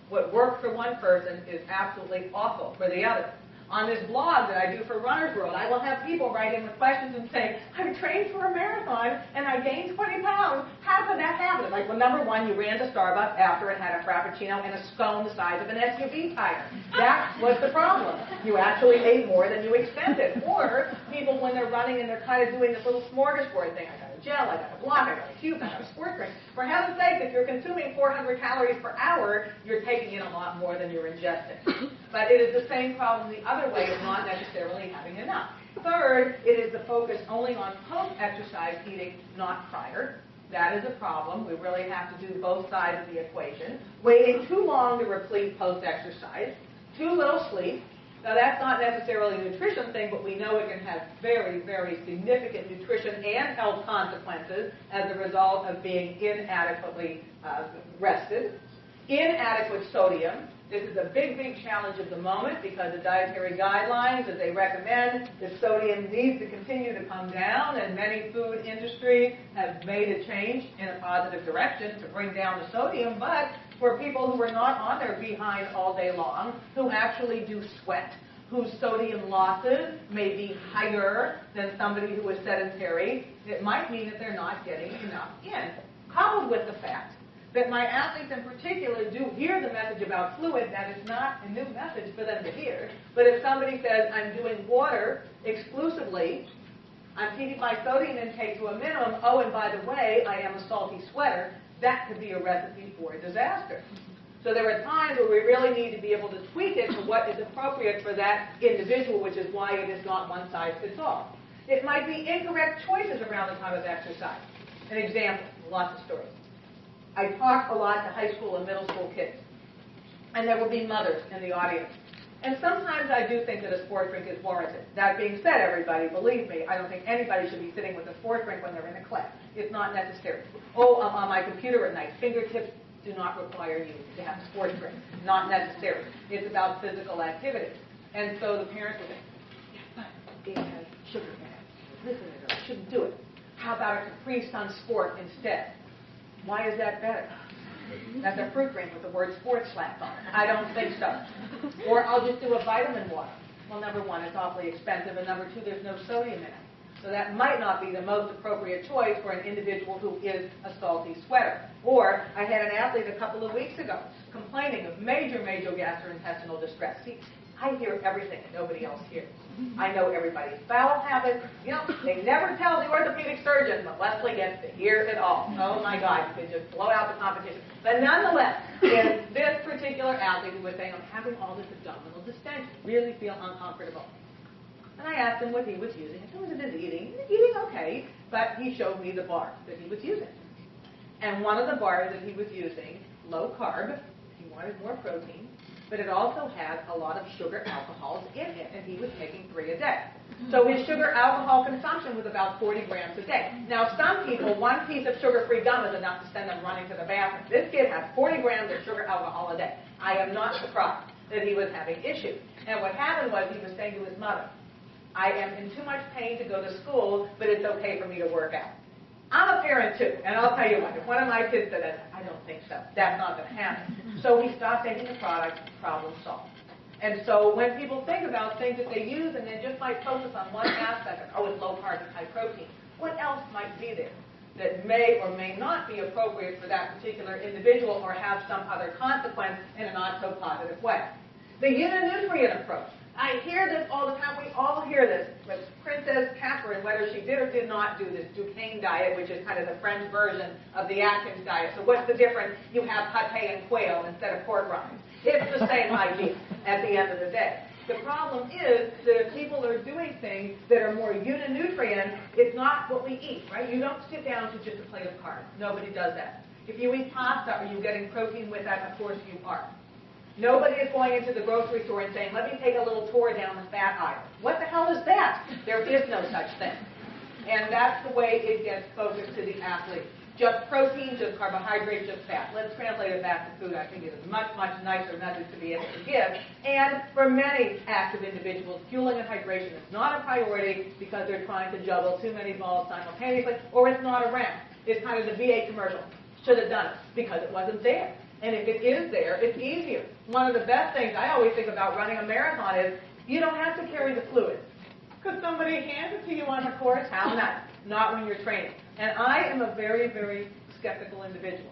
C: What works for one person is absolutely awful for the other. On this blog that I do for Runner's World, I will have people write in with questions and say, I trained for a marathon and I gained 20 pounds. How could that happen? Like, well, number one, you ran to Starbucks after it had a Frappuccino and a scone the size of an SUV tire. That was the problem. You actually ate more than you expended. Or people, when they're running and they're kind of doing this little smorgasbord thing, I got a gel, I got a block, I got a cube, I got a sport drink. For heaven's sake, if you're consuming 400 calories per hour, you're taking in a lot more than you're ingesting. But it is the same problem the other way of not necessarily having enough. Third, it is the focus only on post-exercise eating, not prior. That is a problem. We really have to do both sides of the equation. Waiting too long to replete post-exercise, too little sleep. Now, that's not necessarily a nutrition thing, but we know it can have very, very significant nutrition and health consequences as a result of being inadequately rested. Inadequate sodium. This is a big, big challenge of the moment because the dietary guidelines, as they recommend, the sodium needs to continue to come down, and many food industries have made a change in a positive direction to bring down the sodium. But for people who are not on their behind all day long, who actually do sweat, whose sodium losses may be higher than somebody who is sedentary, it might mean that they're not getting enough in. Coupled with the fact that my athletes in particular do hear the message about fluid. That is not a new message for them to hear. But if somebody says, I'm doing water exclusively, I'm keeping my sodium intake to a minimum, oh, and by the way, I am a salty sweater, that could be a recipe for a disaster. So there are times where we really need to be able to tweak it to what is appropriate for that individual, which is why it is not one size fits all. It might be incorrect choices around the time of exercise. An example, lots of stories. I talk a lot to high school and middle school kids, and there will be mothers in the audience. And sometimes I do think that a sport drink is warranted. That being said, everybody, believe me, I don't think anybody should be sitting with a sport drink when they're in a class. It's not necessary. Oh, I'm on my computer at night. Fingertips do not require you to have a sport drink. Not necessary. It's about physical activity. And so the parents will say, yeah, but it has sugar in it. Listen to it, I shouldn't do it. How about a Capri Sun Sport instead? Why is that better? That's a fruit drink with the word sport slapped on it. I don't think so. Or I'll just do a vitamin water. Well, number one, it's awfully expensive, and number two, there's no sodium in it. So that might not be the most appropriate choice for an individual who is a salty sweater. Or I had an athlete a couple of weeks ago complaining of major gastrointestinal distress. See, I hear everything that nobody else hears. I know everybody's bowel habits. You know, they never tell the orthopedic surgeon, but Leslie gets to hear it all. Oh my God, you could just blow out the competition. But nonetheless, in this particular athlete who was saying, I'm having all this abdominal distension, really feel uncomfortable. And I asked him what he was using. I said, was it his eating? Eating okay, but he showed me the bar that he was using. And one of the bars that he was using, low carb, he wanted more protein, but it also had a lot of sugar alcohols in it, and he was taking 3 a day. So his sugar alcohol consumption was about 40 grams a day. Now, some people, one piece of sugar-free gum is enough to send them running to the bathroom. This kid has 40 grams of sugar alcohol a day. I am not surprised that he was having issues. And what happened was he was saying to his mother, I am in too much pain to go to school, but it's okay for me to work out. I'm a parent too, and I'll tell you what, if one of my kids said that, I don't think so. That's not going to happen. So we stopped taking the product, problem solved. And so when people think about things that they use and they just might focus on one aspect of, oh, it's low carb and high protein, what else might be there that may or may not be appropriate for that particular individual or have some other consequence in a not so positive way? The uninutrient approach. I hear this all the time. We all hear this. But Princess Catherine, whether she did or did not do this Duquesne diet, which is kind of the French version of the Atkins diet. So what's the difference? You have pate and quail instead of pork rinds. It's the same idea at the end of the day. The problem is that if people are doing things that are more uninutrient, it's not what we eat, right? You don't sit down to just a plate of carbs. Nobody does that. If you eat pasta, are you getting protein with that? Of course you are. Nobody is going into the grocery store and saying, let me take a little tour down the fat aisle. What the hell is that? There is no such thing. And that's the way it gets focused to the athlete. Just protein, just carbohydrate, just fat. Let's translate it back to food. I think it is a much, much nicer message to be able to give. And for many active individuals, fueling and hydration is not a priority because they're trying to juggle too many balls simultaneously, or it's not around. It's kind of the VA commercial. Should have done it because it wasn't there. And if it is there, it's easier. One of the best things I always think about running a marathon is you don't have to carry the fluids. Could somebody hand it to you on the course? How not? Not when you're training. And I am a very, very skeptical individual.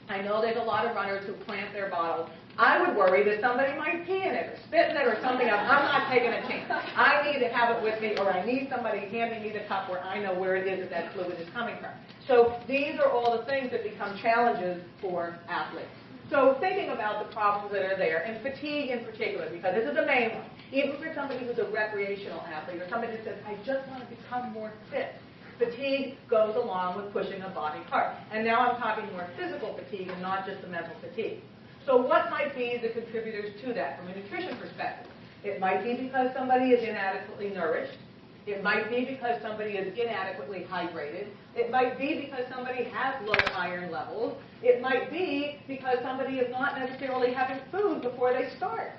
C: I know there's a lot of runners who plant their bottles. I would worry that somebody might pee in it or spit in it or something else. I'm not taking a chance. I need to have it with me, or I need somebody handing me the cup where I know where it is that that fluid is coming from. So these are all the things that become challenges for athletes. So thinking about the problems that are there, and fatigue in particular, because this is the main one. Even for somebody who's a recreational athlete or somebody that says, I just want to become more fit, fatigue goes along with pushing a body hard. And now I'm talking more physical fatigue and not just the mental fatigue. So what might be the contributors to that from a nutrition perspective? It might be because somebody is inadequately nourished. It might be because somebody is inadequately hydrated. It might be because somebody has low iron levels. It might be because somebody is not necessarily having food before they start.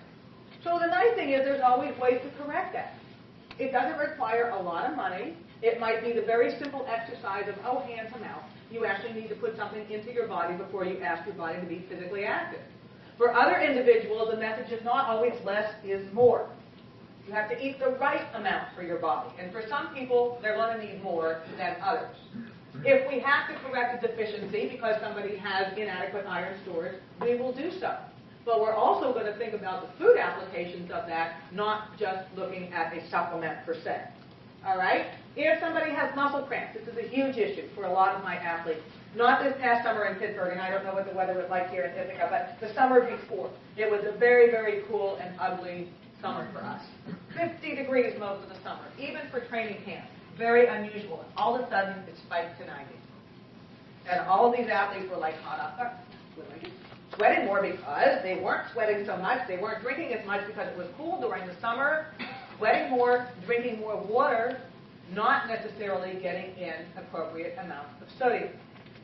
C: So the nice thing is there's always ways to correct that. It doesn't require a lot of money. It might be the very simple exercise of, oh, hand to mouth. You actually need to put something into your body before you ask your body to be physically active. For other individuals, the message is not always less is more. You have to eat the right amount for your body. And for some people, they're going to need more than others. If we have to correct a deficiency because somebody has inadequate iron stores, we will do so. But we're also going to think about the food applications of that, not just looking at a supplement per se. All right? If somebody has muscle cramps, this is a huge issue for a lot of my athletes. Not this past summer in Pittsburgh, and I don't know what the weather was like here in Ithaca, but the summer before. It was a very, very cool and ugly summer for us. 50 degrees most of the summer, even for training camp. Very unusual. And all of a sudden, it spiked to 90. And all of these athletes were like hot off the sweating more because they weren't sweating so much. They weren't drinking as much because it was cool during the summer. Sweating more, drinking more water, not necessarily getting in appropriate amounts of sodium.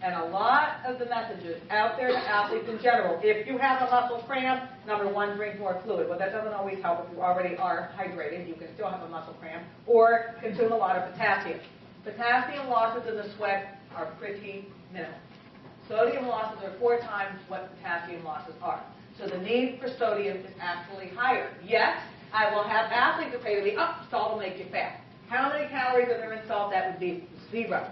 C: And a lot of the messages out there to athletes in general, if you have a muscle cramp, number one, drink more fluid. Well, that doesn't always help if you already are hydrated. You can still have a muscle cramp. Or consume a lot of potassium. Potassium losses in the sweat are pretty minimal. Sodium losses are 4 times what potassium losses are. So the need for sodium is actually higher. Yes, I will have athletes that say to me, oh, salt will make you fat. How many calories are there in salt? That would be 0.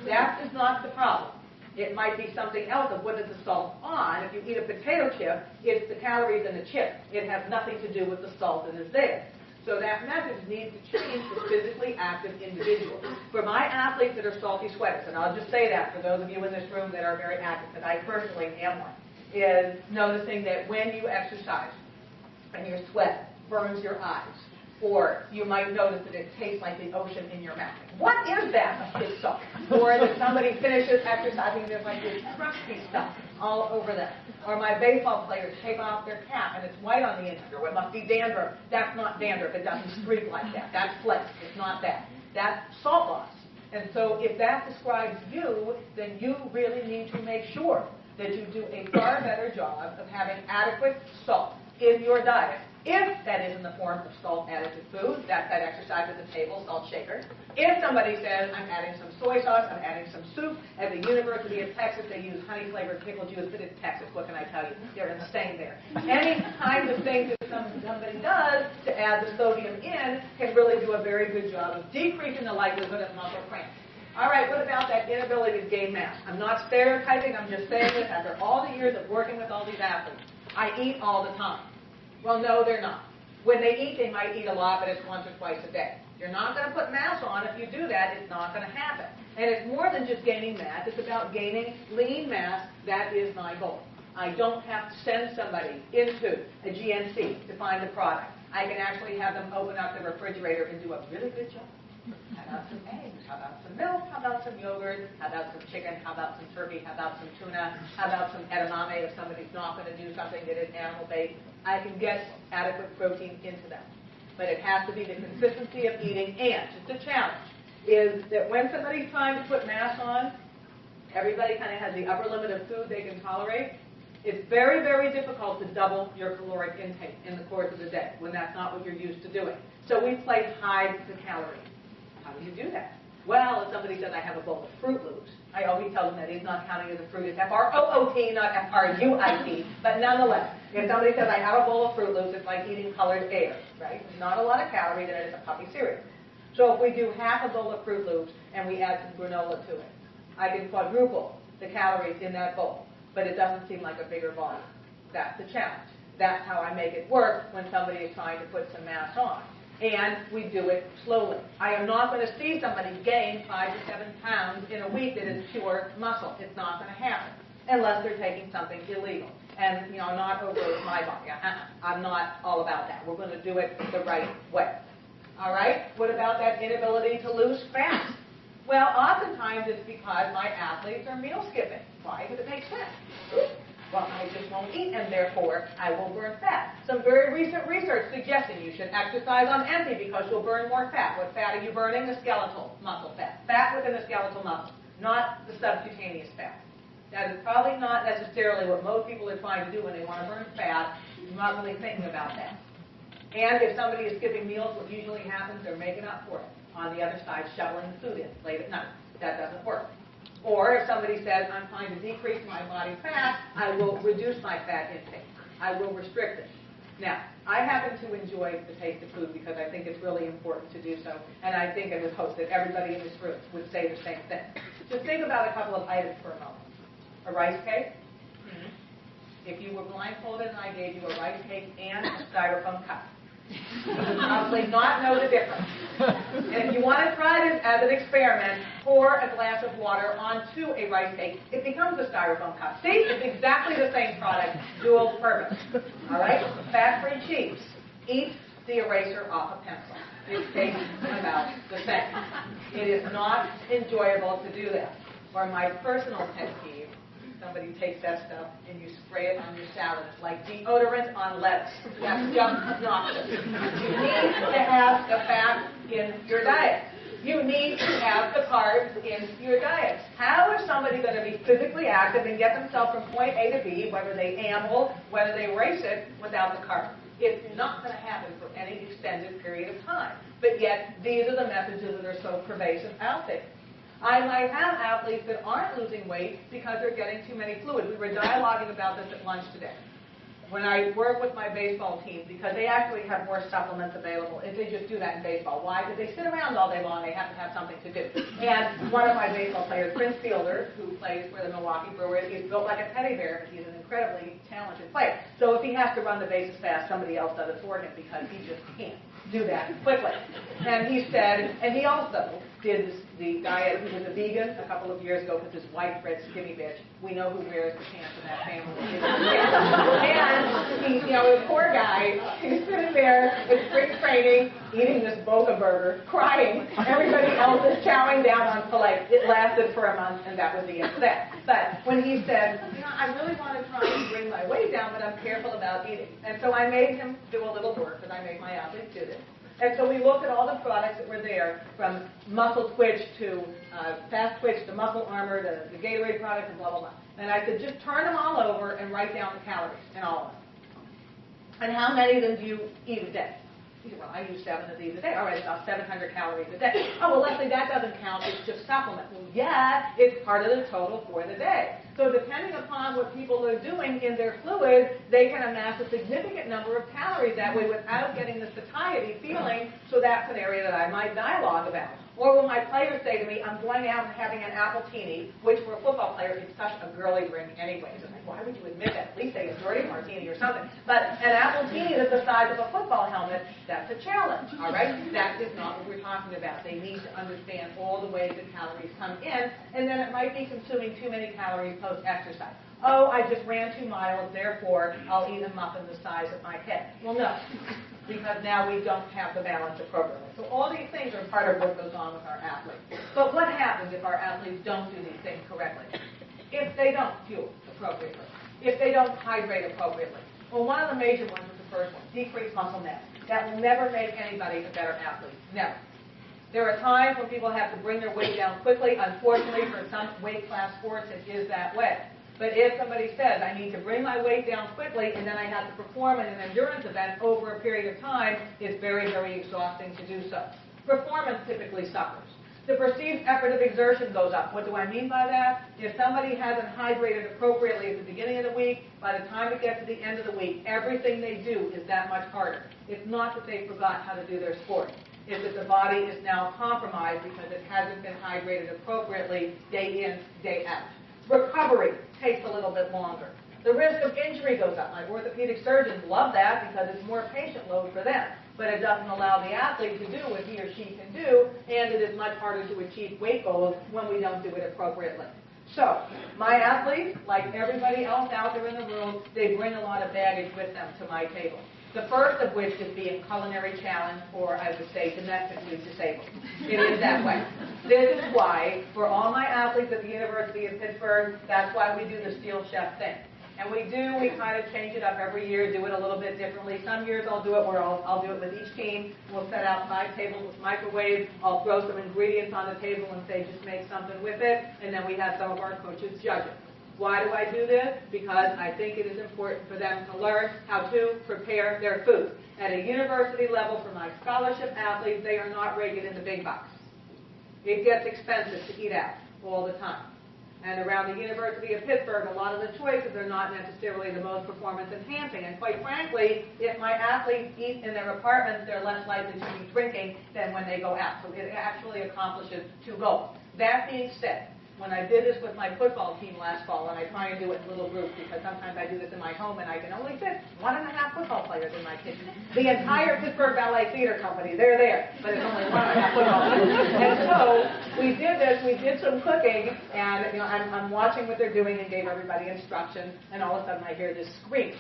C: That is not the problem. It might be something else of what is the salt on. If you eat a potato chip, it's the calories in the chip. It has nothing to do with the salt that is there. So that message needs to change for physically active individuals. For my athletes that are salty sweaters, and I'll just say that for those of you in this room that are very active, because I personally am one, is noticing that when you exercise and your sweat burns your eyes, or you might notice that it tastes like the ocean in your mouth. What is that? It's salt. Or that somebody finishes exercising, there's like this crusty stuff all over them. Or my baseball players take off their cap and it's white on the inside. Or it must be dandruff. That's not dandruff. It doesn't streak like that. That's flex. It's not that. That's salt loss. And so if that describes you, then you really need to make sure that you do a far better job of having adequate salt. in your diet. If that is in the form of salt added to food, that's that exercise at the table, salt shaker. If somebody says, I'm adding some soy sauce, I'm adding some soup, at the University of Texas they use honey-flavored pickle juice, but it's Texas, what can I tell you? They're insane there. Any kinds of things that somebody does to add the sodium in can really do a very good job of decreasing the likelihood of muscle cramp. All right, what about that inability to gain mass? I'm not stereotyping, I'm just saying this after all the years of working with all these athletes. I eat all the time. Well, no, they're not. When they eat, they might eat a lot, but it's once or twice a day. You're not going to put mass on. If you do that, it's not going to happen. And it's more than just gaining mass. It's about gaining lean mass. That is my goal. I don't have to send somebody into a GNC to find the product. I can actually have them open up the refrigerator and do a really good job. How about some eggs? How about some milk? How about some yogurt? How about some chicken? How about some turkey? How about some tuna? How about some edamame if somebody's not going to do something that is animal-based? I can get adequate protein into them. But it has to be the consistency of eating, and just a challenge is that when somebody's trying to put mass on, everybody kind of has the upper limit of food they can tolerate. It's very, very difficult to double your caloric intake in the course of the day when that's not what you're used to doing. So we play hide the calories. How do you do that? Well, if somebody says, I have a bowl of Fruit Loops, I always tell them that he's not counting as a fruit. It's F-R-O-O-T, not F-R-U-I-T. But nonetheless, if somebody says, I have a bowl of Fruit Loops, it's like eating colored air, right? There's not a lot of calories in it. It's a puppy cereal. So if we do half a bowl of Fruit Loops and we add some granola to it, I can quadruple the calories in that bowl. But it doesn't seem like a bigger volume. That's the challenge. That's how I make it work when somebody is trying to put some mass on. And we do it slowly. I am not going to see somebody gain 5 to 7 pounds in a week that is pure muscle. It's not going to happen unless they're taking something illegal. And, not over my body. I'm not all about that. We're going to do it the right way. All right? What about that inability to lose fat? Well, oftentimes it's because my athletes are meal skipping. Why? Because it makes sense. Well, I just won't eat, and therefore I will burn fat. Some very recent research suggesting you should exercise on empty because you'll burn more fat. What fat are you burning? The skeletal muscle fat. Fat within the skeletal muscle, not the subcutaneous fat. That is probably not necessarily what most people are trying to do when they want to burn fat. You're not really thinking about that. And if somebody is skipping meals, what usually happens, they're making up for it. On the other side, shoveling the food in late at night. That doesn't work. Or if somebody says, I'm trying to decrease my body fat, I will reduce my fat intake. I will restrict it. Now, I happen to enjoy the taste of food because I think it's really important to do so, and I think I would hope that everybody in this room would say the same thing. Just think about a couple of items for a moment. A rice cake. If you were blindfolded and I gave you a rice cake and a styrofoam cup, you would probably not know the difference. And if you want to try this as an experiment, pour a glass of water onto a rice cake. It becomes a styrofoam cup. See? It's exactly the same product, dual purpose. All right? Fat-free cheese. Eat the eraser off a pencil. It tastes about the same. It is not enjoyable to do that. Or my personal pet peeve, somebody takes that stuff and you spray it on your salad. It's like deodorant on lettuce. That's just obnoxious. You need to have the fat in your diet. You need to have the carbs in your diet. How is somebody going to be physically active and get themselves from point A to B, whether they amble, whether they race it, without the carbs? It's not going to happen for any extended period of time. But yet, these are the messages that are so pervasive out there. I might have athletes that aren't losing weight because they're getting too many fluids. We were dialoguing about this at lunch today. When I work with my baseball team, because they actually have more supplements available, if they just do that in baseball. Why? Because they sit around all day long. They have to have something to do. And one of my baseball players, Prince Fielder, who plays for the Milwaukee Brewers, he's built like a teddy bear, but he's an incredibly talented player. So if he has to run the bases fast, somebody else does it for him because he just can't do that quickly. And he said, and he also did the diet. He was a vegan a couple of years ago with his white bread skinny bitch. We know who wears the pants in that family. And he, the poor guy, he's sitting there in spring training, eating this Boca burger, crying. Everybody else is chowing down on filet. It lasted for a month, and that was the end of that. But when he said, I really want to try and bring my weight down, but I'm careful about eating. And so I made him do a little work, because I make my athletes do this. And so we looked at all the products that were there, from Muscle Twitch to Fast Twitch to Muscle Armor to the Gatorade products and blah, blah, blah. And I said, just turn them all over and write down the calories in all of them. And how many of them do you eat a day? You say, well, I use 7 of these a day. All right, it's about 700 calories a day. Oh, well, Leslie, that doesn't count. It's just supplement. Well, yeah, it's part of the total for the day. So depending upon what people are doing in their fluid, they can amass a significant number of calories that way without getting the satiety feeling. So that's an area that I might dialogue about. Or when my players say to me, I'm going out and having an appletini, which for a football player is such a girly drink anyways. I'm like, why would you admit that? At least say a dirty martini or something. But an appletini that's the size of a football helmet, that's a challenge, all right? That is not what we're talking about. They need to understand all the ways that calories come in, and then it might be consuming too many calories post-exercise. Oh, I just ran 2 miles, therefore I'll eat a muffin the size of my head. Well, no, because now we don't have the balance appropriately. So all these things are part of what goes on with our athletes. But what happens if our athletes don't do these things correctly? If they don't fuel appropriately, if they don't hydrate appropriately. Well, one of the major ones is the first one, decreased muscle mass. That will never make anybody a better athlete. Never. There are times when people have to bring their weight down quickly. Unfortunately, for some weight class sports, it is that way. But if somebody says, I need to bring my weight down quickly and then I have to perform in an endurance event over a period of time, it's very, very exhausting to do so. Performance typically suffers. The perceived effort of exertion goes up. What do I mean by that? If somebody hasn't hydrated appropriately at the beginning of the week, by the time it gets to the end of the week, everything they do is that much harder. It's not that they forgot how to do their sport. It's that the body is now compromised because it hasn't been hydrated appropriately day in, day out. Recovery takes a little bit longer. The risk of injury goes up. My orthopedic surgeons love that because it's more patient load for them. But it doesn't allow the athlete to do what he or she can do, and it is much harder to achieve weight goals when we don't do it appropriately. So, my athletes, like everybody else out there in the world, they bring a lot of baggage with them to my table. The first of which is being culinary challenged, or I would say domestically disabled. It is that way. This is why, for all my athletes at the University of Pittsburgh, that's why we do the Steel Chef thing. And we kind of change it up every year, do it a little bit differently. Some years I'll do it where I'll do it with each team. We'll set out 5 tables with microwaves. I'll throw some ingredients on the table and say, just make something with it. And then we have some of our coaches judge it. Why do I do this? Because I think it is important for them to learn how to prepare their food. At a university level, for my scholarship athletes, they are not rated in the big bucks. It gets expensive to eat out all the time. And around the University of Pittsburgh, a lot of the choices are not necessarily the most performance enhancing. And quite frankly, if my athletes eat in their apartments, they're less likely to be drinking than when they go out. So it actually accomplishes 2 goals. That being said, when I did this with my football team last fall, and I try and do it in little groups because sometimes I do this in my home and I can only fit 1.5 football players in my kitchen. The entire Pittsburgh Ballet Theater Company, they're there, but it's only 1.5 football players. And so we did this, we did some cooking, and I'm watching what they're doing and gave everybody instructions, and all of a sudden I hear this screech.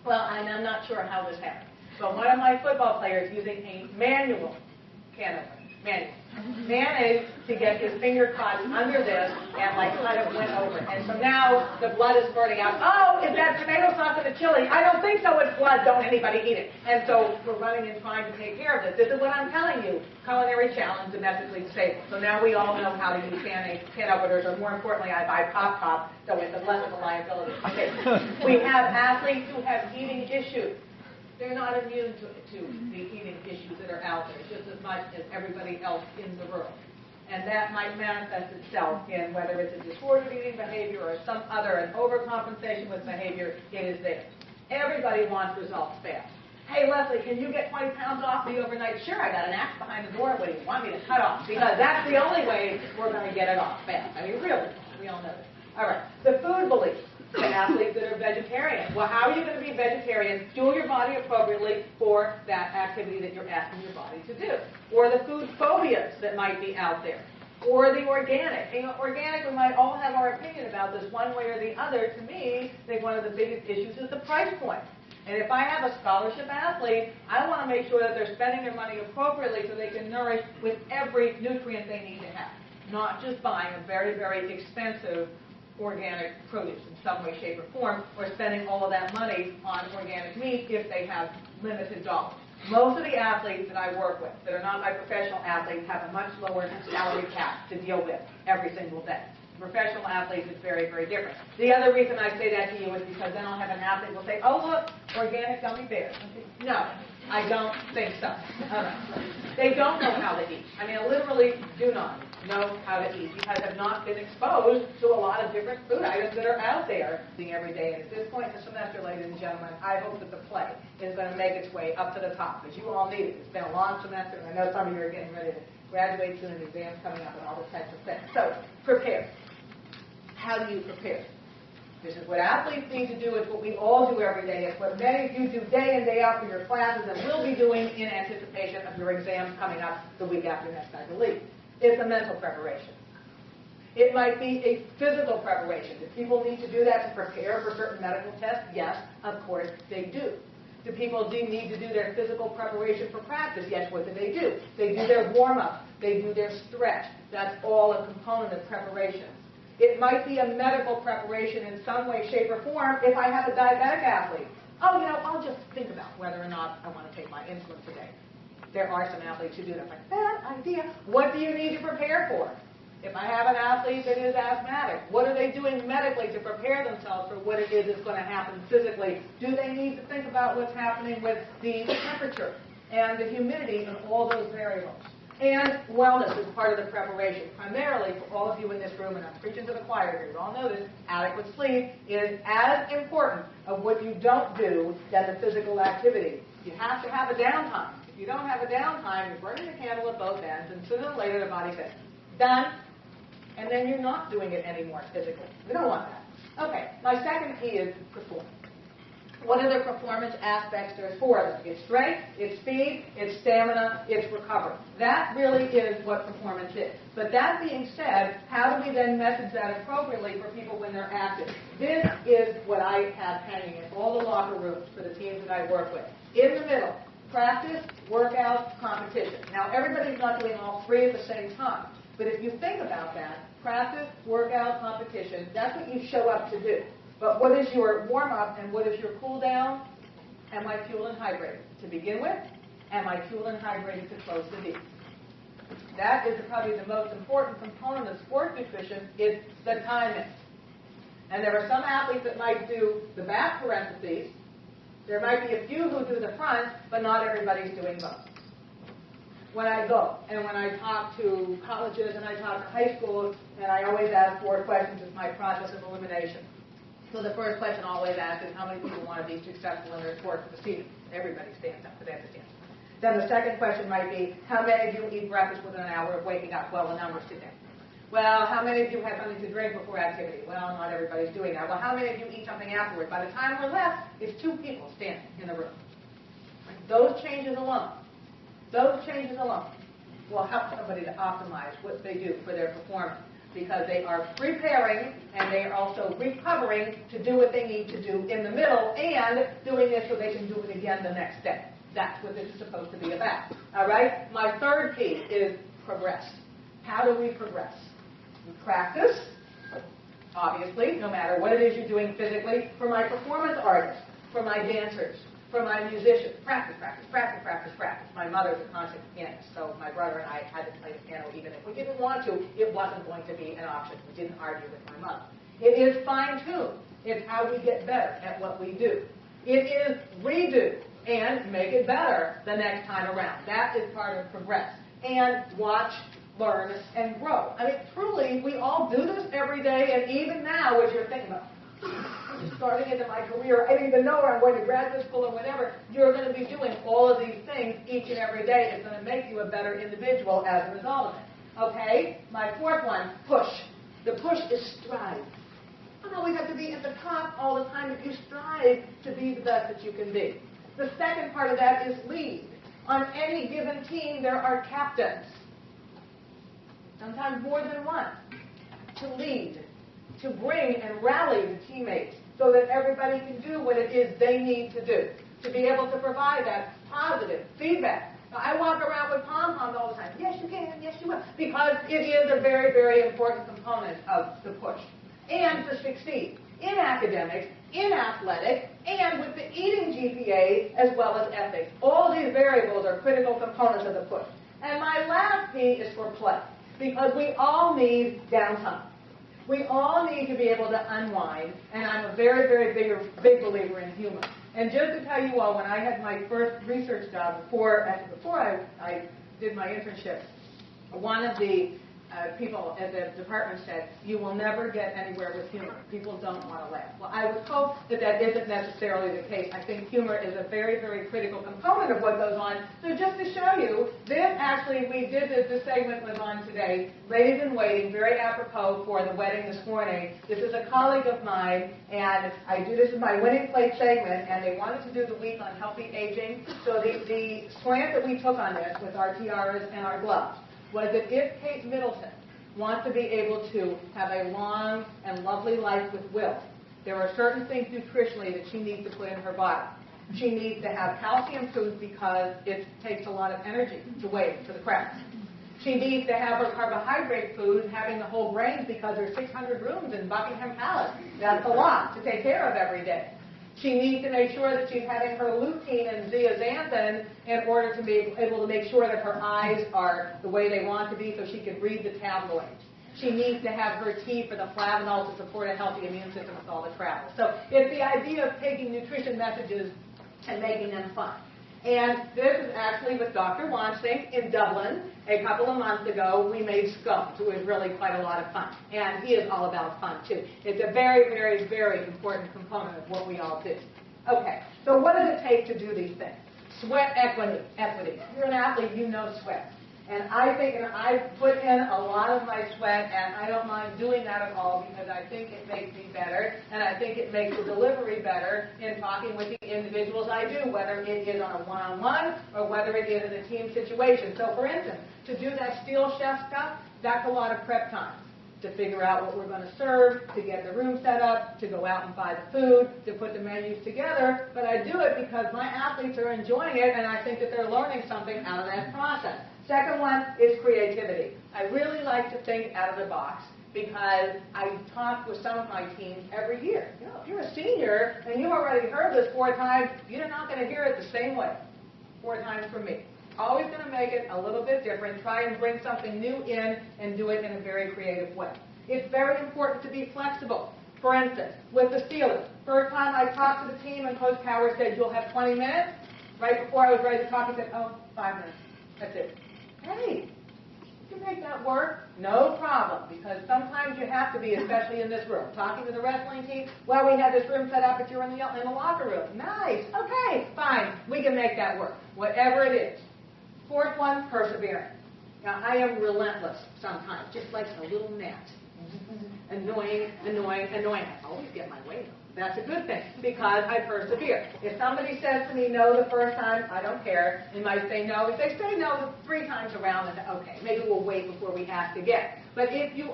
C: Well, and I'm not sure how this happened. But one of my football players using a manual can opener. Managed to get his finger caught under this and kind of went over. And so now the blood is spurting out. Oh, is that tomato sauce in the chili? I don't think so. It's blood. Don't anybody eat it. And so we're running and trying to take care of this. This is what I'm telling you. Culinary challenge, domestically disabled. So now we all know how to use can openers, or more importantly, I buy Pop, so it's less of a liability. Okay. We have athletes who have eating issues. They're not immune to the eating issues that are out there, just as much as everybody else in the world. And that might manifest itself in whether it's a disordered eating behavior or some other, an overcompensation with behavior, it is there. Everybody wants results fast. Hey, Leslie, can you get 20 pounds off me overnight? Sure, I got an axe behind the door. What do you want me to cut off? Because that's the only way we're going to get it off fast. I mean, really, we all know this. All right, the food beliefs. The athletes that are vegetarian. Well, how are you going to be vegetarian? Fuel your body appropriately for that activity that you're asking your body to do. Or the food phobias that might be out there. Or the organic. Organic, we might all have our opinion about this one way or the other. To me, I think one of the biggest issues is the price point. And if I have a scholarship athlete, I want to make sure that they're spending their money appropriately so they can nourish with every nutrient they need to have. Not just buying a very, very expensive organic produce in some way, shape, or form, or spending all of that money on organic meat if they have limited dollars. Most of the athletes that I work with that are not my professional athletes have a much lower salary cap to deal with every single day. Professional athletes, it's very, very different. The other reason I say that to you is because then I'll have an athlete who will say, oh, look, organic gummy bears. No, I don't think so. All right. They don't know how to eat. I mean, I literally do not know how to eat because I've not been exposed to a lot of different food items that are out there every day. And at this point in the semester, ladies and gentlemen, I hope that the play is going to make its way up to the top because you all need it. It's been a long semester, and I know some of you are getting ready to graduate soon and exams coming up and all those types of things. So, prepare. How do you prepare? This is what athletes need to do. It's what we all do every day. It's what many of you do day in, day out for your classes and will be doing in anticipation of your exams coming up the week after next, I believe. It's a mental preparation. It might be a physical preparation. Do people need to do that to prepare for certain medical tests? Yes, of course they do. Do people need to do their physical preparation for practice? Yes, what do? They do their warm-up. They do their stretch. That's all a component of preparation. It might be a medical preparation in some way, shape, or form if I have a diabetic athlete. Oh, I'll just think about whether or not I want to take my insulin today. There are some athletes who do that. Like, bad idea. What do you need to prepare for? If I have an athlete that is asthmatic, what are they doing medically to prepare themselves for what it is that's going to happen physically? Do they need to think about what's happening with the temperature and the humidity and all those variables? And wellness is part of the preparation, primarily for all of you in this room, and I'm preaching to the choir here. You all know this. Adequate sleep is as important of what you don't do than the physical activity. You have to have a downtime. If you don't have a downtime, you're burning the candle at both ends, and sooner or later the body says, done, and then you're not doing it anymore physically. We don't want that. Okay, my second key is performance. What are the performance aspects there's for them? It's strength, it's speed, it's stamina, it's recovery. That really is what performance is. But that being said, how do we then message that appropriately for people when they're active? This is what I have hanging in all the locker rooms for the teams that I work with. In the middle, practice, workout, competition. Now, everybody's not doing all three at the same time. But if you think about that, practice, workout, competition, that's what you show up to do. But what is your warm-up and what is your cool-down? Am I fueled and hydrated to begin with? Am I fueled and hydrated to close the D? That is probably the most important component of sports nutrition is the timing. And there are some athletes that might do the back parentheses. There might be a few who do the front, but not everybody's doing both. When I go and when I talk to colleges and I talk to high schools, and I always ask 4 questions as my process of elimination. So the first question I always ask is how many people want to be successful in their sport for the season? Everybody stands up for that to stand. Then the second question might be, how many of you eat breakfast within an hour of waking up? Well, the numbers today. Well, how many of you have something to drink before activity? Well, not everybody's doing that. Well, how many of you eat something afterwards? By the time we're left, it's 2 people standing in the room. Those changes alone will help somebody to optimize what they do for their performance because they are preparing and they are also recovering to do what they need to do in the middle and doing this so they can do it again the next day. That's what this is supposed to be about. All right? My third key is progress. How do we progress? We practice, obviously, no matter what it is you're doing physically. For my performance artists, for my dancers, for my musicians, practice. My mother's a concert pianist, so my brother and I had to play the piano even if we didn't want to. It wasn't going to be an option. We didn't argue with my mother. It is fine-tuned. It's how we get better at what we do. It is redo and make it better the next time around. That is part of progress. And watch, learn, and grow. I mean, truly, we all do this every day, and even now, as you're thinking about, I'm just starting into my career, I don't even know where I'm going to graduate school or whatever, you're going to be doing all of these things each and every day. It's going to make you a better individual as a result of it. Okay? My fourth one, push. The push is strive. You don't always have to be at the top all the time if you strive to be the best that you can be. The second part of that is lead. On any given team, there are captains. Sometimes more than one. To lead. To bring and rally the teammates so that everybody can do what it is they need to do. To be able to provide that positive feedback. Now, I walk around with pom-poms all the time. Yes, you can. Yes, you will. Because it is a very, very important component of the push. And to succeed in academics, in athletics, and with the eating GPA as well as ethics. All of these variables are critical components of the push. And my last P is for play. Because we all need downtime. We all need to be able to unwind, and I'm a very, very big believer in humor. And just to tell you all, when I had my first research job before I did my internship, one of the people at the department said, "You will never get anywhere with humor. People don't want to laugh." Well, I would hope that that isn't necessarily the case. I think humor is a very, very critical component of what goes on. So just to show you, we did this segment was on today, Ladies in Waiting, very apropos for the wedding this morning. This is a colleague of mine, and this is my winning plate segment, and they wanted to do the week on healthy aging. So the slant that we took on this with our tiaras and our gloves was that if Kate Middleton wants to be able to have a long and lovely life with Will, there are certain things nutritionally that she needs to put in her body. She needs to have calcium food because it takes a lot of energy to wait for the cracks. She needs to have her carbohydrate food, having the whole grains because there's 600 rooms in Buckingham Palace. That's a lot to take care of every day. She needs to make sure that she's having her lutein and zeaxanthin in order to be able to make sure that her eyes are the way they want to be so she can read the tabloids. She needs to have her tea for the flavanols to support a healthy immune system with all the travel. So it's the idea of taking nutrition messages and making them fun. And this is actually with Dr. Wansink in Dublin. A couple of months ago, we made scones. It was really quite a lot of fun. And he is all about fun, too. It's a very, very, very important component of what we all do. Okay, so what does it take to do these things? Sweat equity. If you're an athlete, you know sweat. And I put in a lot of my sweat, and I don't mind doing that at all because I think it makes me better, and I think it makes the delivery better in talking with the individuals I do, whether it is on a one-on-one or whether it is in a team situation. So, for instance, to do that Steel Chef stuff, that's a lot of prep time. To figure out what we're going to serve, to get the room set up, to go out and buy the food, to put the menus together. But I do it because my athletes are enjoying it, and I think that they're learning something out of that process. Second one is creativity. I really like to think out of the box because I talk with some of my teams every year. You know, if you're a senior and you've already heard this 4 times, you're not going to hear it the same way 4 times from me. Always going to make it a little bit different. Try and bring something new in and do it in a very creative way. It's very important to be flexible. For instance, with the Steelers, first time I talked to the team and Coach Cowher said, "You'll have 20 minutes." Right before I was ready to talk, he said, "Oh, 5 minutes. That's it." Hey, you can make that work. No problem, because sometimes you have to be, especially in this room. Talking to the wrestling team, well, we had this room set up, but you're in the locker room. Nice. Okay, fine. We can make that work. Whatever it is. Fourth one, perseverance. Now, I am relentless sometimes, just like a little gnat. Annoying. I always get my way, though. That's a good thing, because I persevere. If somebody says to me no the first time, I don't care. They might say no. If they say no 3 times around, then okay, maybe we'll wait before we ask again. But if you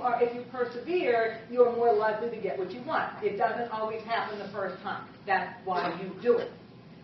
C: persevere, you are more likely to get what you want. It doesn't always happen the first time. That's why you do it.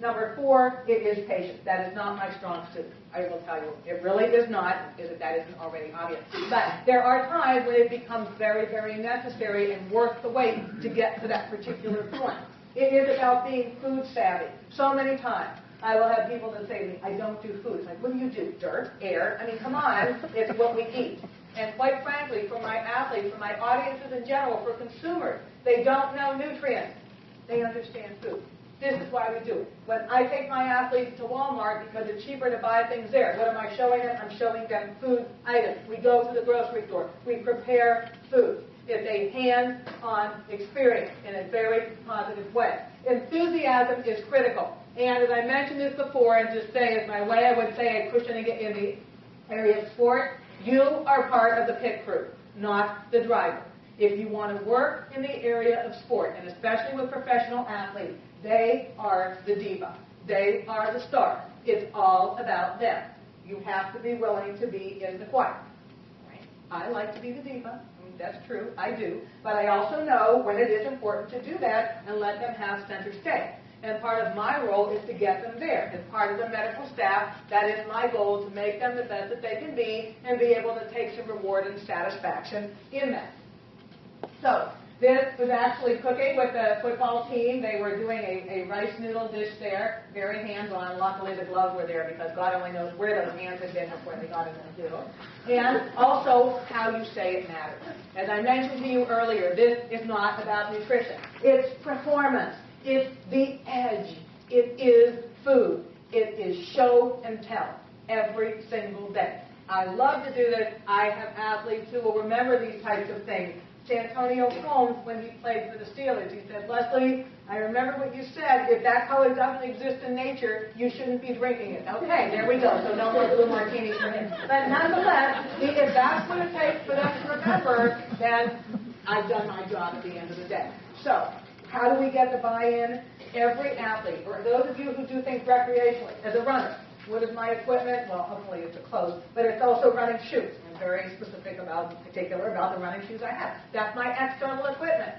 C: Number 4, it is patience. That is not my strong suit. I will tell you. It really is not, if that isn't already obvious. But there are times when it becomes very, very necessary and worth the wait to get to that particular point. It is about being food savvy. So many times I will have people that say to me, "I don't do food." It's like, what do? Dirt? Air? I mean, come on. It's what we eat. And quite frankly, for my athletes, for my audiences in general, for consumers, they don't know nutrients. They understand food. This is why we do it. When I take my athletes to Walmart because it's cheaper to buy things there, what am I showing them? I'm showing them food items. We go to the grocery store. We prepare food. It's a hands-on experience in a very positive way. Enthusiasm is critical. And as I mentioned this before, and just say as my way, I would say, cushioning it in the area of sport, you are part of the pit crew, not the driver. If you want to work in the area of sport, and especially with professional athletes, they are the diva. They are the star. It's all about them. You have to be willing to be in the choir. Right? I like to be the diva. That's true. I do. But I also know when it is important to do that and let them have center stage. And part of my role is to get them there. As part of the medical staff, that is my goal, to make them the best that they can be and be able to take some reward and satisfaction in that. So, This was actually cooking with the football team. They were doing a rice noodle dish there, very hands-on. Luckily, the gloves were there because God only knows where those hands had been before they got in the noodle. And also, how you say it matters. As I mentioned to you earlier, this is not about nutrition. It's performance. It's the edge. It is food. It is show and tell every single day. I love to do this. I have athletes who will remember these types of things. Santonio Holmes, when he played for the Steelers, he said, "Leslie, I remember what you said. If that color doesn't exist in nature, you shouldn't be drinking it." Okay, there we go. So no more blue martinis for him. But nonetheless, if that's what it takes for them to remember, then I've done my job at the end of the day. So how do we get the buy-in? Every athlete, or those of you who do things recreationally, as a runner, what is my equipment? Well, hopefully it's a clothes, but it's also running shoes. I'm very specific about the running shoes I have. That's my external equipment.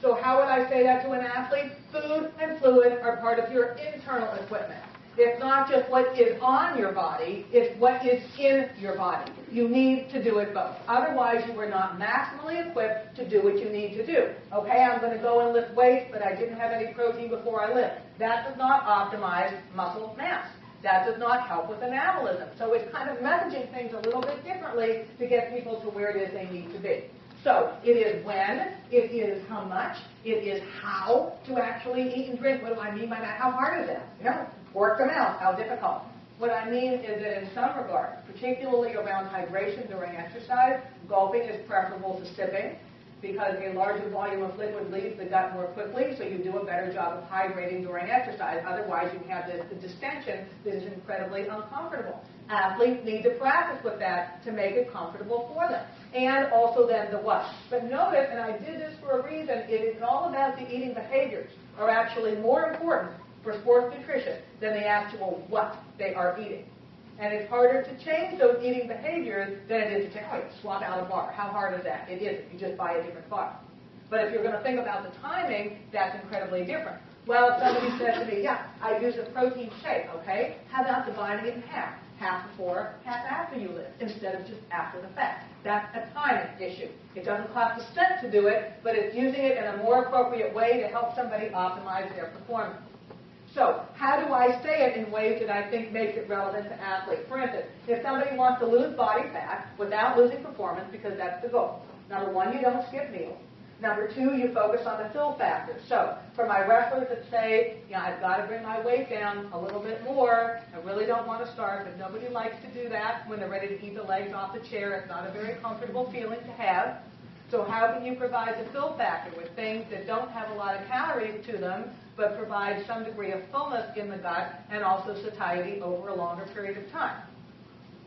C: So how would I say that to an athlete? Food and fluid are part of your internal equipment. It's not just what is on your body, it's what is in your body. You need to do it both. Otherwise, you are not maximally equipped to do what you need to do. Okay, I'm going to go and lift weights, but I didn't have any protein before I lift. That does not optimize muscle mass. That does not help with anabolism. So it's kind of messaging things a little bit differently to get people to where it is they need to be. So it is when, it is how much, it is how to actually eat and drink. What do I mean by that? How hard is that? Work them out. How difficult? What I mean is that in some regards, particularly around hydration during exercise, gulping is preferable to sipping, because a larger volume of liquid leaves the gut more quickly, so you do a better job of hydrating during exercise. Otherwise, you have this distension that is incredibly uncomfortable. Athletes need to practice with that to make it comfortable for them. And also then the what. But notice, and I did this for a reason, it is all about the eating behaviors are actually more important for sports nutrition than the actual what they are eating. And it's harder to change those eating behaviors than it is to say, oh, swap out a bar. How hard is that? It isn't. You just buy a different bar. But if you're going to think about the timing, that's incredibly different. Well, if somebody says to me, yeah, I use a protein shake, okay? How about dividing it in half? Half before, half after you lift, instead of just after the fact. That's a timing issue. It doesn't cost a cent to do it, but it's using it in a more appropriate way to help somebody optimize their performance. So, how do I say it in ways that I think makes it relevant to athletes? For instance, if somebody wants to lose body fat without losing performance, because that's the goal. Number one, you don't skip meals. Number two, you focus on the fill factor. So, for my wrestlers that say, I've got to bring my weight down a little bit more, I really don't want to start, but nobody likes to do that when they're ready to keep the legs off the chair. It's not a very comfortable feeling to have. So how can you provide the fill factor with things that don't have a lot of calories to them, but provide some degree of fullness in the gut and also satiety over a longer period of time?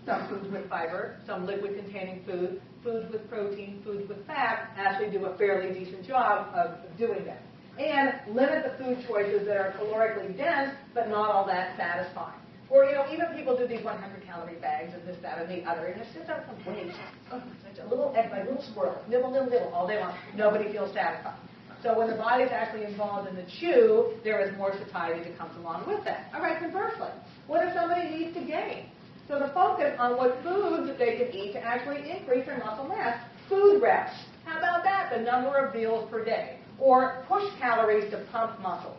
C: Some foods with fiber, some liquid-containing foods, foods with protein, foods with fat actually do a fairly decent job of doing that. And limit the food choices that are calorically dense, but not all that satisfying. Or, even people do these 100-calorie bags of this, that, and the other, and it's just out of waste. Oh, such a little egg, like a little squirrel, nibble, nibble, nibble, all day long. Nobody feels satisfied. So when the body's actually involved in the chew, there is more satiety that comes along with that. All right, conversely, what if somebody needs to gain? So the focus on what foods that they can eat to actually increase their muscle mass. Food reps. How about that? The number of meals per day. Or push calories to pump muscles.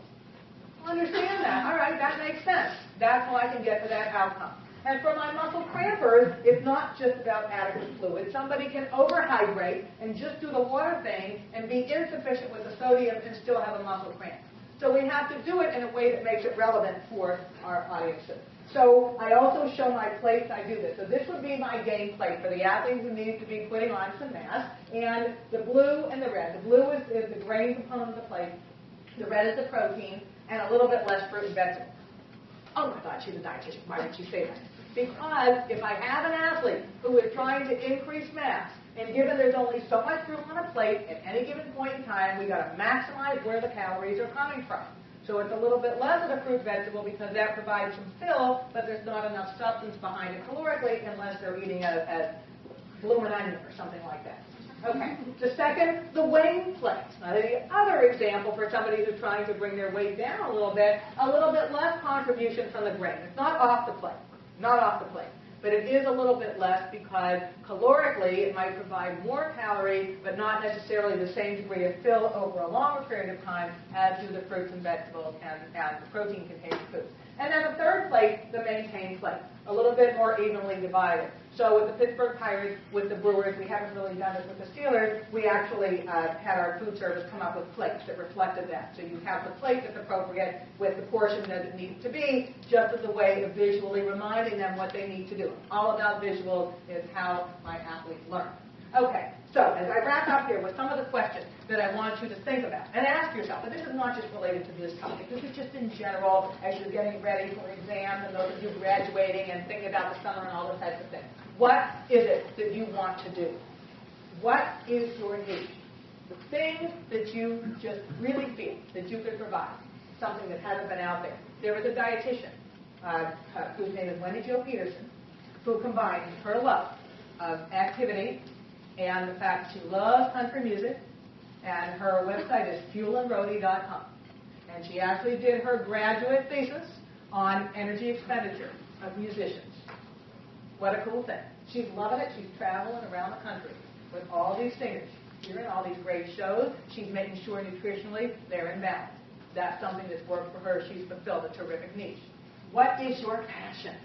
C: Understand that. All right, that makes sense. That's how I can get to that outcome. And for my muscle crampers, it's not just about adequate fluid. Somebody can overhydrate and just do the water thing and be insufficient with the sodium and still have a muscle cramp. So we have to do it in a way that makes it relevant for our audiences. So I also show my plates. I do this. So this would be my game plate for the athlete who needs to be putting on some mass. And the blue and the red. The blue is the grain component of the plate. The red is the protein, and a little bit less fruit and vegetables. Oh my God, she's a dietitian. Why did she say that? Because if I have an athlete who is trying to increase mass, and given there's only so much room on a plate at any given point in time, we've got to maximize where the calories are coming from. So it's a little bit less of the fruit vegetable because that provides some fill, but there's not enough substance behind it calorically unless they're eating a bloomin' onion or something like that. Okay. The second, the weighing plate. Now, the other example for somebody who's trying to bring their weight down a little bit less contribution from the grain. It's not off the plate. Not off the plate. But it is a little bit less because calorically it might provide more calories, but not necessarily the same degree of fill over a longer period of time as do the fruits and vegetables and the protein-containing foods. And then the third plate, the maintained plate, a little bit more evenly divided. So with the Pittsburgh Pirates, with the Brewers, we haven't really done this with the Steelers. We actually had our food service come up with plates that reflected that. So you have the plate that's appropriate with the portion that it needs to be, just as a way of visually reminding them what they need to do. All about visuals is how my athletes learn. Okay, so as I wrap up here with some of the questions that I want you to think about and ask yourself, and this is not just related to this topic, this is just in general as you're getting ready for exams and those of you graduating and thinking about the summer and all those types of things. What is it that you want to do? What is your need? The thing that you just really feel that you could provide, something that hasn't been out there. There was a dietitian whose name is Wendy Jo Peterson, who combined her love of activity and the fact that she loves country music, and her website is fuelandroady.com. And she actually did her graduate thesis on energy expenditure of musicians. What a cool thing. She's loving it. She's traveling around the country with all these singers. She's hearing all these great shows. She's making sure nutritionally they're in balance. That's something that's worked for her. She's fulfilled a terrific niche. What is your passion?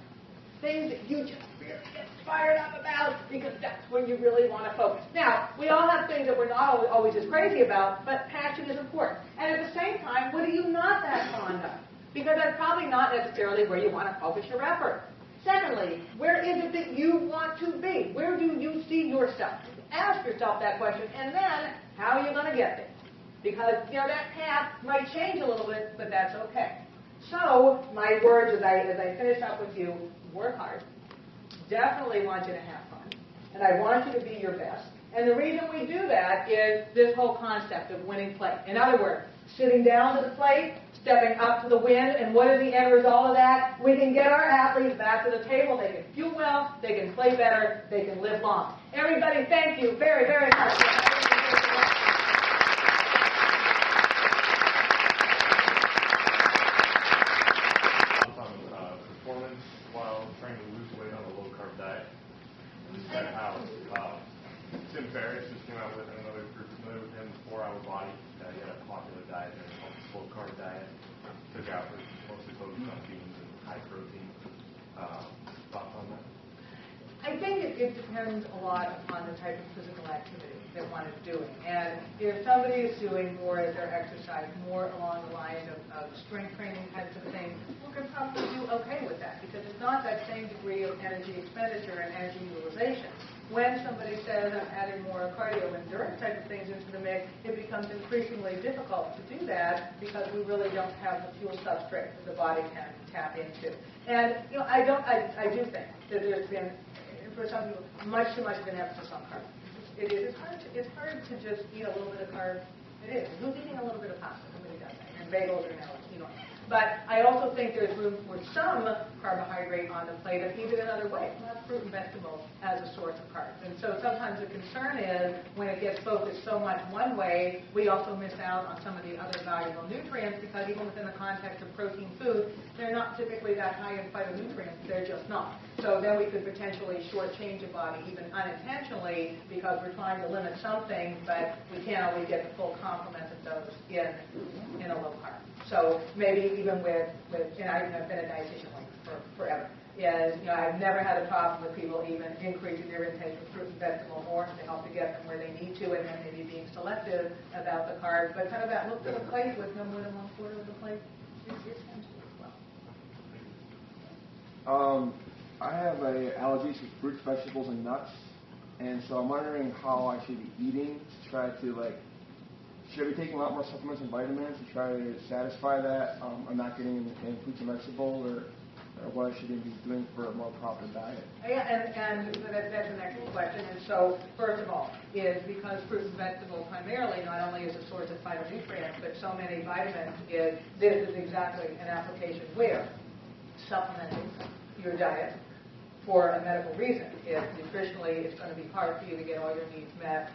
C: Things that you just really get fired up about because that's where you really want to focus. Now, we all have things that we're not always as crazy about, but passion is important. And at the same time, what are you not that fond of? Because that's probably not necessarily where you want to focus your effort. Secondly, where is it that you want to be? Where do you see yourself? Ask yourself that question, and then how are you going to get there? Because, that path might change a little bit, but that's okay. So, my words as I finish up with you, work hard. Definitely want you to have fun. And I want you to be your best. And the reason we do that is this whole concept of winning plate. In other words, sitting down to the plate, stepping up to the win, and what is the end result of that? We can get our athletes back to the table. They can fuel well, they can play better, they can live long. Everybody, thank you very, very much.
D: Performance while trying to lose weight on a low-carb diet. And this is kind of how Tim Ferriss just came out with another group familiar with him, the 4-Hour Body. He had a popular diet there called the slow-carb diet. Took out mostly focused on beans and high protein. Thoughts on that?
C: I think it depends a lot upon the type of physical activity that one is doing. And if somebody is doing more of their exercise, more along the lines of strength training types of things, one can probably do okay with that because it's not that same degree of energy expenditure and energy utilization. When somebody says, I'm adding more cardio endurance type of things into the mix, it becomes increasingly difficult to do that because we really don't have the fuel substrate that the body can tap into. And, I do think that there's been, for some people, much too much of an emphasis on carbs. It is. It's hard to just eat a little bit of carbs. It is. Who's eating a little bit of pasta? Nobody does that. And bagels are now, But I also think there's room for some carbohydrate on the plate if needed another way. We'll have fruit and vegetables as a source of carbs. And so sometimes the concern is when it gets focused so much one way, we also miss out on some of the other valuable nutrients because even within the context of protein food, they're not typically that high in phytonutrients. They're just not. So then we could potentially shortchange a body even unintentionally because we're trying to limit some things, but we can't always get the full complement of those in a low carb. So maybe even with I've been a dietitian for forever. I've never had a problem with people even increasing their intake of fruit and vegetable more to help to get them where they need to, and then maybe being selective about the carbs. But kind of that look to the plate with no more than 1/4 of the plate is essential as well.
E: I have allergies to fruits, vegetables, and nuts, and so I'm wondering how I should be eating to try to should I be taking a lot more supplements and vitamins to try to satisfy that? I'm not getting in fruits and vegetables, or what I should be doing for a more proper diet.
C: Yeah, and that's an excellent question. And so, first of all, is because fruits and vegetables primarily not only is a source of phytonutrients, but so many vitamins, this is exactly an application where supplementing your diet for a medical reason is nutritionally it's going to be hard for you to get all your needs met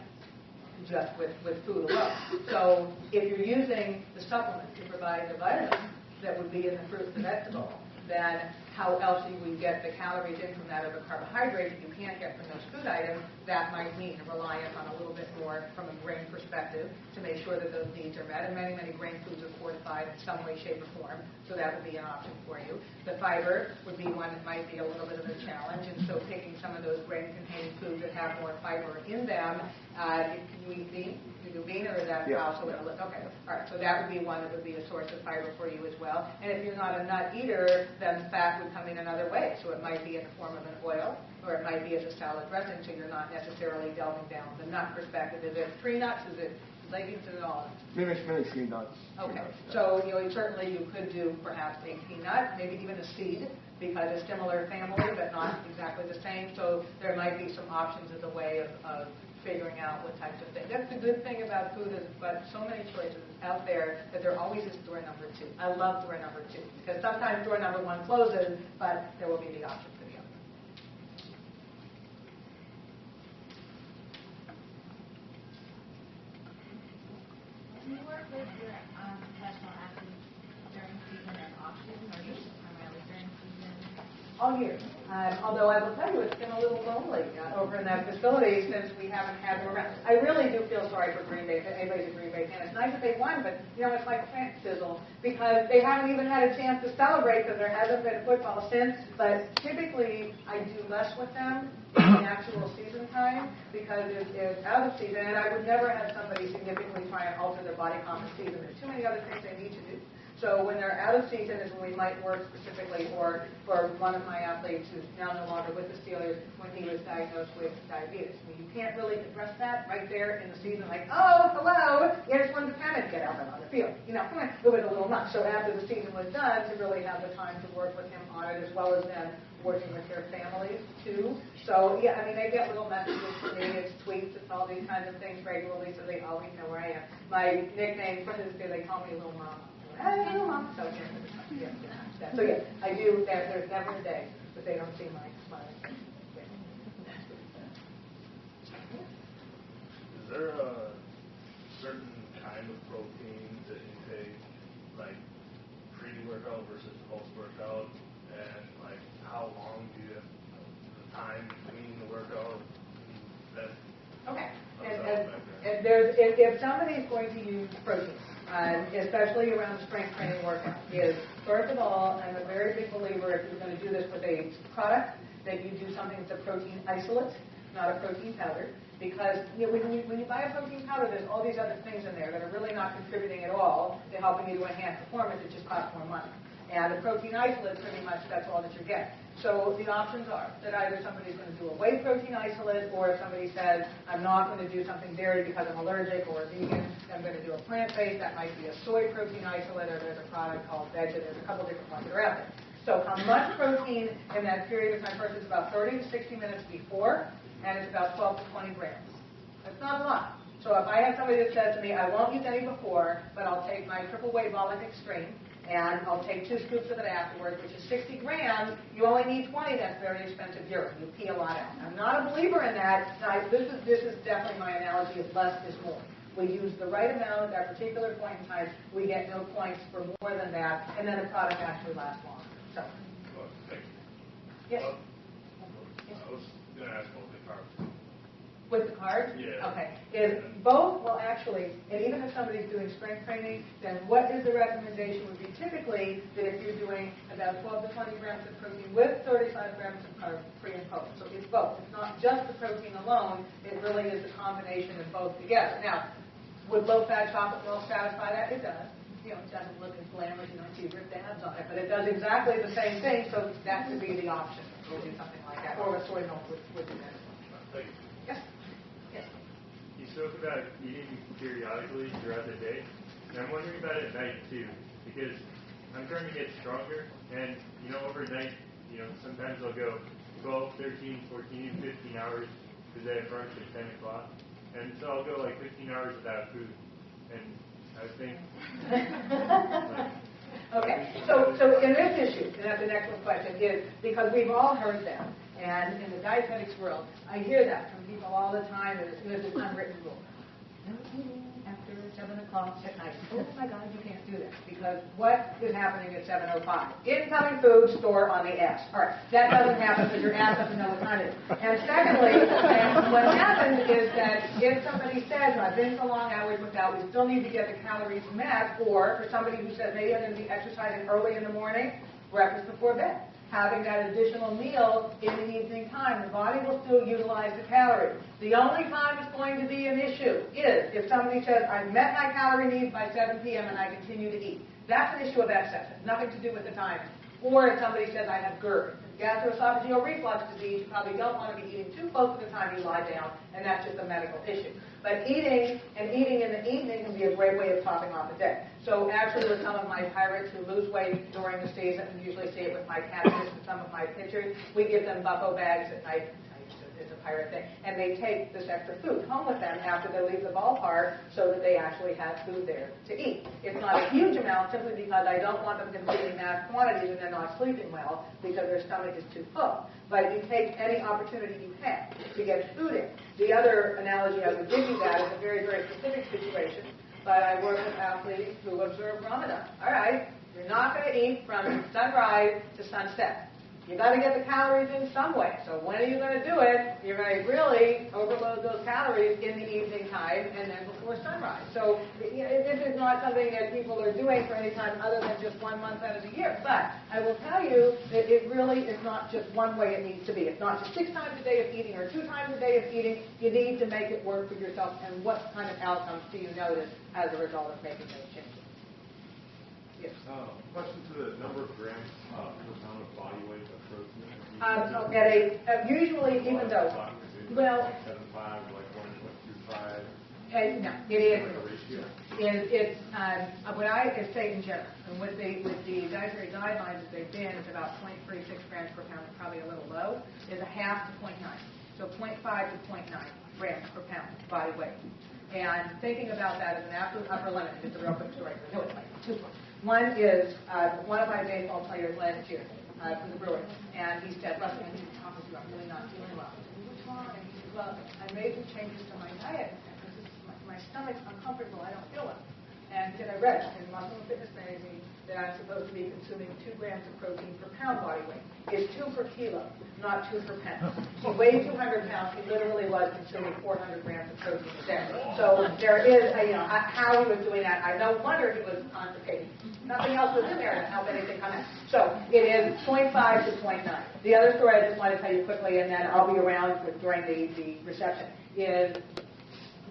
C: just with food alone. So if you're using the supplements to provide the vitamins that would be in the fruits and vegetables, then how else you would get the calories in from that or the carbohydrates that you can't get from those food items. That might mean a reliance on a little bit more from a grain perspective to make sure that those needs are met. And many, many grain foods are fortified in some way, shape, or form, so that would be an option for you. The fiber would be one that might be a little bit of a challenge, and so picking some of those grain-containing foods that have more fiber in them. Can you eat bean? Do you do bean, or is that also in a list? Okay, all right. So that would be one that would be a source of fiber for you as well. And if you're not a nut eater, then fat would come in another way. So it might be in the form of an oil, or it might be as a salad dressing. So you're not necessarily delving down the nut perspective. Is it tree nuts? Is it legumes? Is it all?
E: Maybe tree nuts.
C: Okay. So certainly you could do perhaps a peanut, maybe even a seed, because it's similar family but not exactly the same. So there might be some options as a way of figuring out what types of things. That's the good thing about food is, but so many choices out there that there always is door number 2. I love door number 2 because sometimes door number 1 closes, but there will be the option for the other.
F: Do you work with your professional athletes during season and off season, or just primarily during season?
C: All year. Although I will tell you, it's been a little lonely over in that facility since we haven't had them around. I really do feel sorry for Green Bay. If anybody's a Green Bay fan, it's nice that they won, but it's like a plant sizzle because they haven't even had a chance to celebrate because there hasn't been football since. But typically, I do less with them in actual season time because it's out of season, and I would never have somebody significantly try and alter their body comp in season. There's too many other things they need to do. So when they're out of season is when we might work specifically, or for one of my athletes who's now no longer with the Steelers when he was diagnosed with diabetes. I mean, you can't really address that right there in the season, like, oh, hello, you just wanted to panic, get out on the field. Come on, it was a little much. So after the season was done, to really have the time to work with him on it, as well as then working with their families too. So yeah, I mean, they get little messages from me, it's tweets, it's all these kinds of things regularly, so they always know where I am. My nickname for this day, they call me Little Mama. Hey, Little Mama. So yeah, I do. There's never a day that they don't see my smiling face.
D: Is there a certain kind of protein that you take, like pre-workout versus post-workout, and like how long do you have the time between the workout?
C: Okay. And there's if somebody's going to use protein, especially around strength training workout, is first of all, I'm a very big believer if you're going to do this with a product, that you do something that's a protein isolate, not a protein powder. Because when you buy a protein powder, there's all these other things in there that are really not contributing at all to helping you to enhance performance. It just costs more money. And the protein isolate, pretty much, that's all that you're getting. So the options are that either somebody's going to do a whey protein isolate, or if somebody says, I'm not going to do something dairy because I'm allergic or vegan, I'm going to do a plant-based, that might be a soy protein isolate, or there's a product called Veggie. There's a couple different ones that are out there. So how much protein in that period of time? First, it's about 30 to 60 minutes before, and it's about 12 to 20 grams. That's not a lot. So if I have somebody that says to me, I won't use any before, but I'll take my triple whey Bollock Extreme, and I'll take 2 scoops of it afterwards, which is 60 grams. You only need 20. That's very expensive urine. You pee a lot out. I'm not a believer in that. Now, this is definitely my analogy of less is more. We use the right amount at that particular point in time. We get no points for more than that, and then the product actually lasts longer. So, yes.
D: I was going to ask about the carbs.
C: With the carbs?
D: Yeah.
C: Okay. Is both, well, actually, and even if somebody's doing strength training, then what is the recommendation would be typically that if you're doing about 12 to 20 grams of protein with 35 grams of carbs pre and post. So it's both. It's not just the protein alone. It really is a combination of both together. Now, would low-fat chocolate milk satisfy that? It does. It doesn't look as glamorous, see ripped abs on it, but it does exactly the same thing, so that could be the option. We'll do something like that. Or with soy milk would do that as well.
D: Thank you.
C: Yes? Yes.
D: You spoke about eating periodically throughout the day, and I'm wondering about it at night too, because I'm trying to get stronger, and overnight, sometimes I'll go 12, 13, 14, 15 hours because I have brunch at 10 o'clock, and so I'll go like 15 hours without food, and I think.
C: Okay, so in this issue, and that's an excellent question, is because we've all heard that, and in the dietetics world, I hear that from people all the time, and as soon as it's unwritten rule. No eating after 7 o'clock at night. Oh my God, you can't do that, because what is happening at 7:05? Incoming food, store on the ass. All right, that doesn't happen because your ass doesn't know what time it is. And secondly, and what happens is that if somebody says, I've been so long hours without, we still need to get the calories met, or for somebody who says, maybe I'm going to be exercising early in the morning, breakfast before bed. Having that additional meal in the evening time, the body will still utilize the calories. The only time it's going to be an issue is if somebody says, I've met my calorie needs by 7 p.m. and I continue to eat. That's an issue of excess. It's nothing to do with the timing. Or if somebody says, I have GERD. Gastroesophageal reflux disease, you probably don't want to be eating too close to the time you lie down, and that's just a medical issue. But eating in the evening can be a great way of topping off the day. So actually with some of my pirates who lose weight during the season, and usually see it with my catfish and some of my pitchers, we give them buffalo bags at night. It's a pirate thing. And they take this extra food home with them after they leave the ballpark so that they actually have food there to eat. It's not a huge amount simply because I don't want them consuming mass quantities and they're not sleeping well because their stomach is too full. But you take any opportunity you have to get food in. The other analogy I would give you that is a very, very specific situation, but I work with athletes who observe Ramadan. All right, you're not going to eat from sunrise to sunset. You got to get the calories in some way. So when are you going to do it? You're going to really overload those calories in the evening time and then before sunrise. So this is not something that people are doing for any time other than just 1 month out of the year. But I will tell you that it really is not just one way it needs to be. It's not just 6 times a day of eating or 2 times a day of eating. You need to make it work for yourself. And what kind of outcomes do you notice as a result of making those changes? Yes.
D: Question to the number of grams per pound of body weight of protein.
C: Usually, even though, well,
D: 0.75, like 1.25.
C: No, it is.
D: Like a ratio.
C: It's what I say in general, and with the dietary guidelines as they've been, it's about 0.36 grams per pound, probably a little low, is a half to 0.9. So 0.5 to 0.9 grams per pound body weight. And thinking about that as an absolute upper limit, just a real quick story. No, it's like 2 points. One is one of my baseball players last year from the Brewers, and he said, Leslie, I need to talk with you. I'm really not feeling well. I said, what's wrong? And he said, well, I made some changes to my diet because my stomach's uncomfortable. I don't feel well. And he said, I read in Muscle and Fitness magazine that I'm supposed to be consuming 2 grams of protein per pound body weight. It's 2 per kilo, not 2 per pound. He weighed 200 pounds. He literally was consuming 400 grams of protein a day. So there is, how he was doing that. I no wonder he was constipated. Nothing else was in there to help anything come out. So it is 0.5 to 0.9. The other story I just want to tell you quickly, and then I'll be around during the reception, is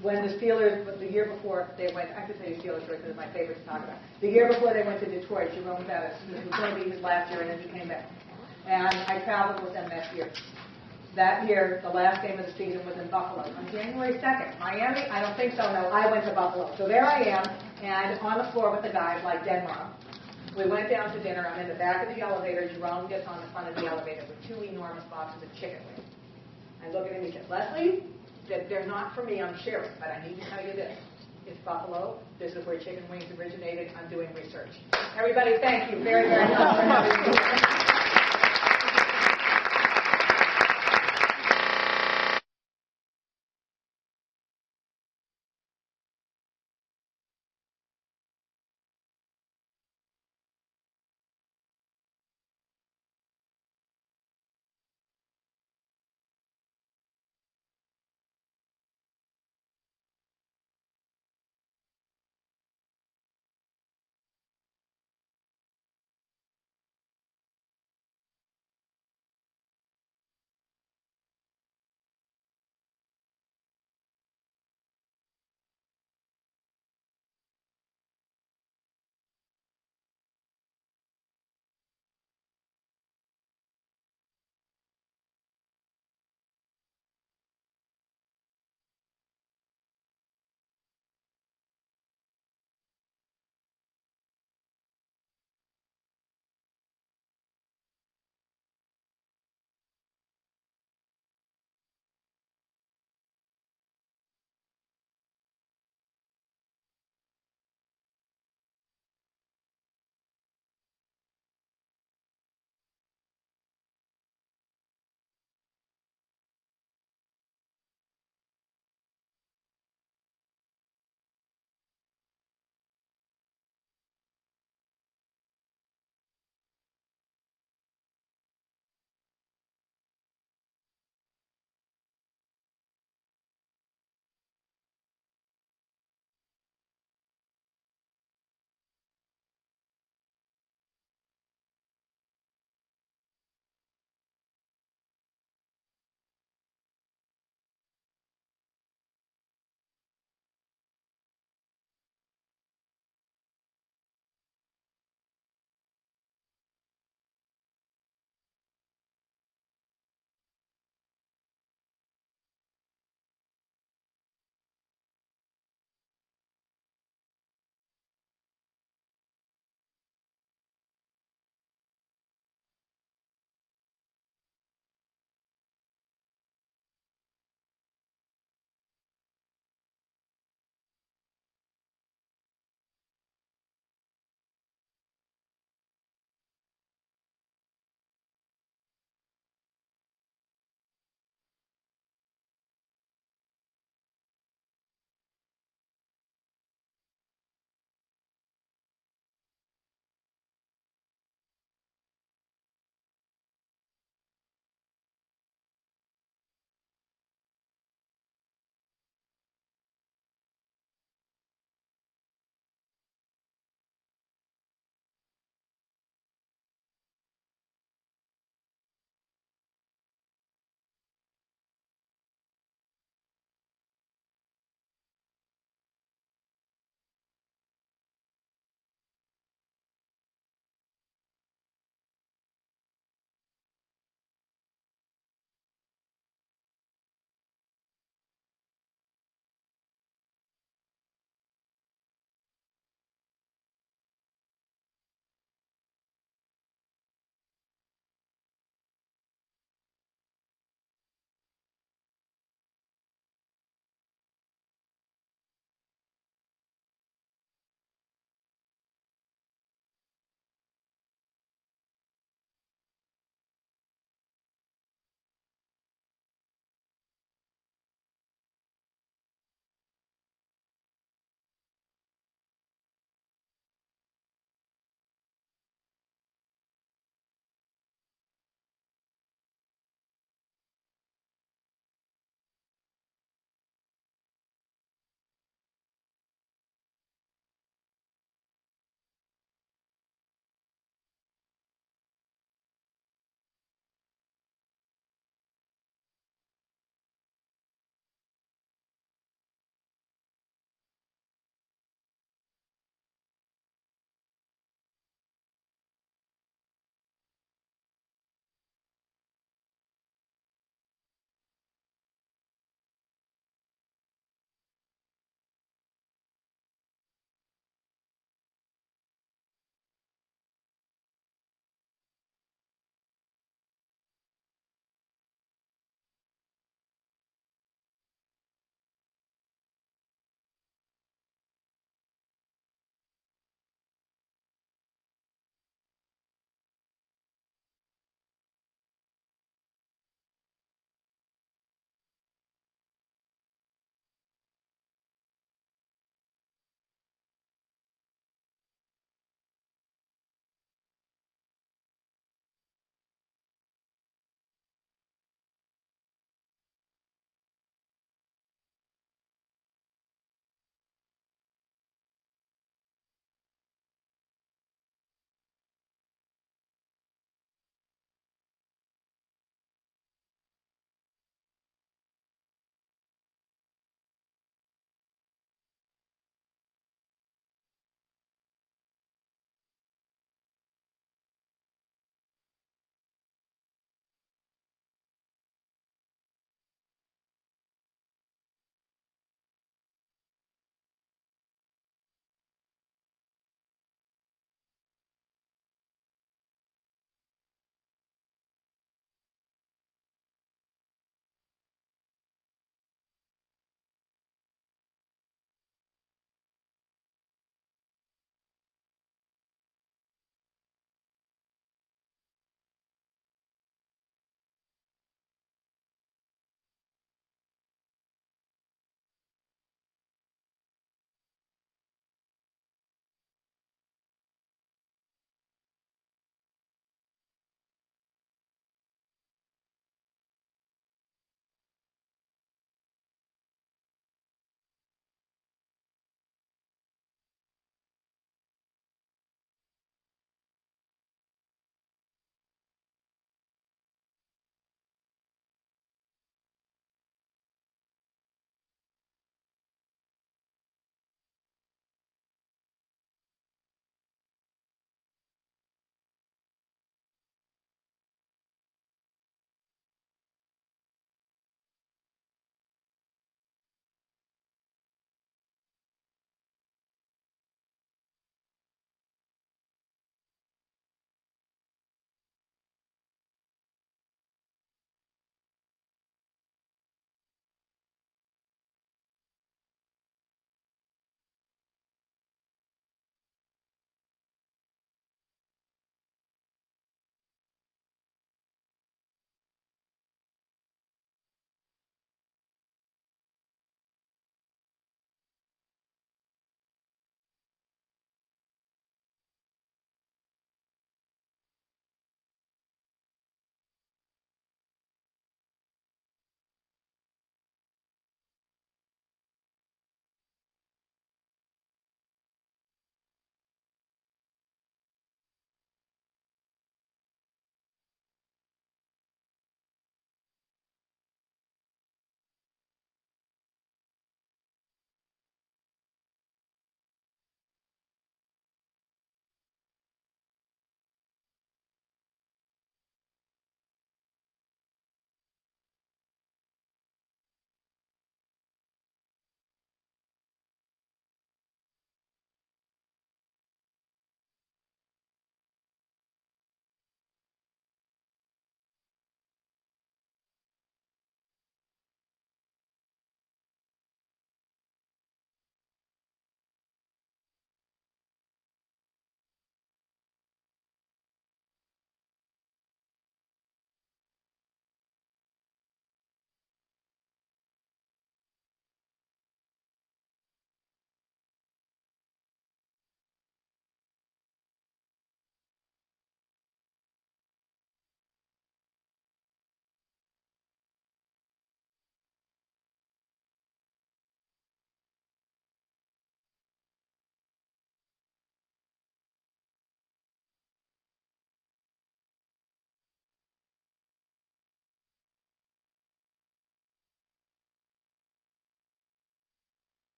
C: when the Steelers, the year before they went, I could tell you Steelers story because it's my favorite to talk about. The year before they went to Detroit, Jerome Bettis, this was going to be his last year, and then he came back. And I traveled with them that year. That year, the last game of the season was in Buffalo on January 2nd. Miami, I don't think so, no, I went to Buffalo. So there I am, and on the floor with the guys like Denmark. We went down to dinner. I'm in the back of the elevator. Jerome gets on the front of the elevator with 2 enormous boxes of chicken wings. I look at him, he said, Leslie, they're not for me, I'm sharing, but I need to tell you this. It's Buffalo. This is where chicken wings originated. I'm doing research. Everybody, thank you very, very much for having me.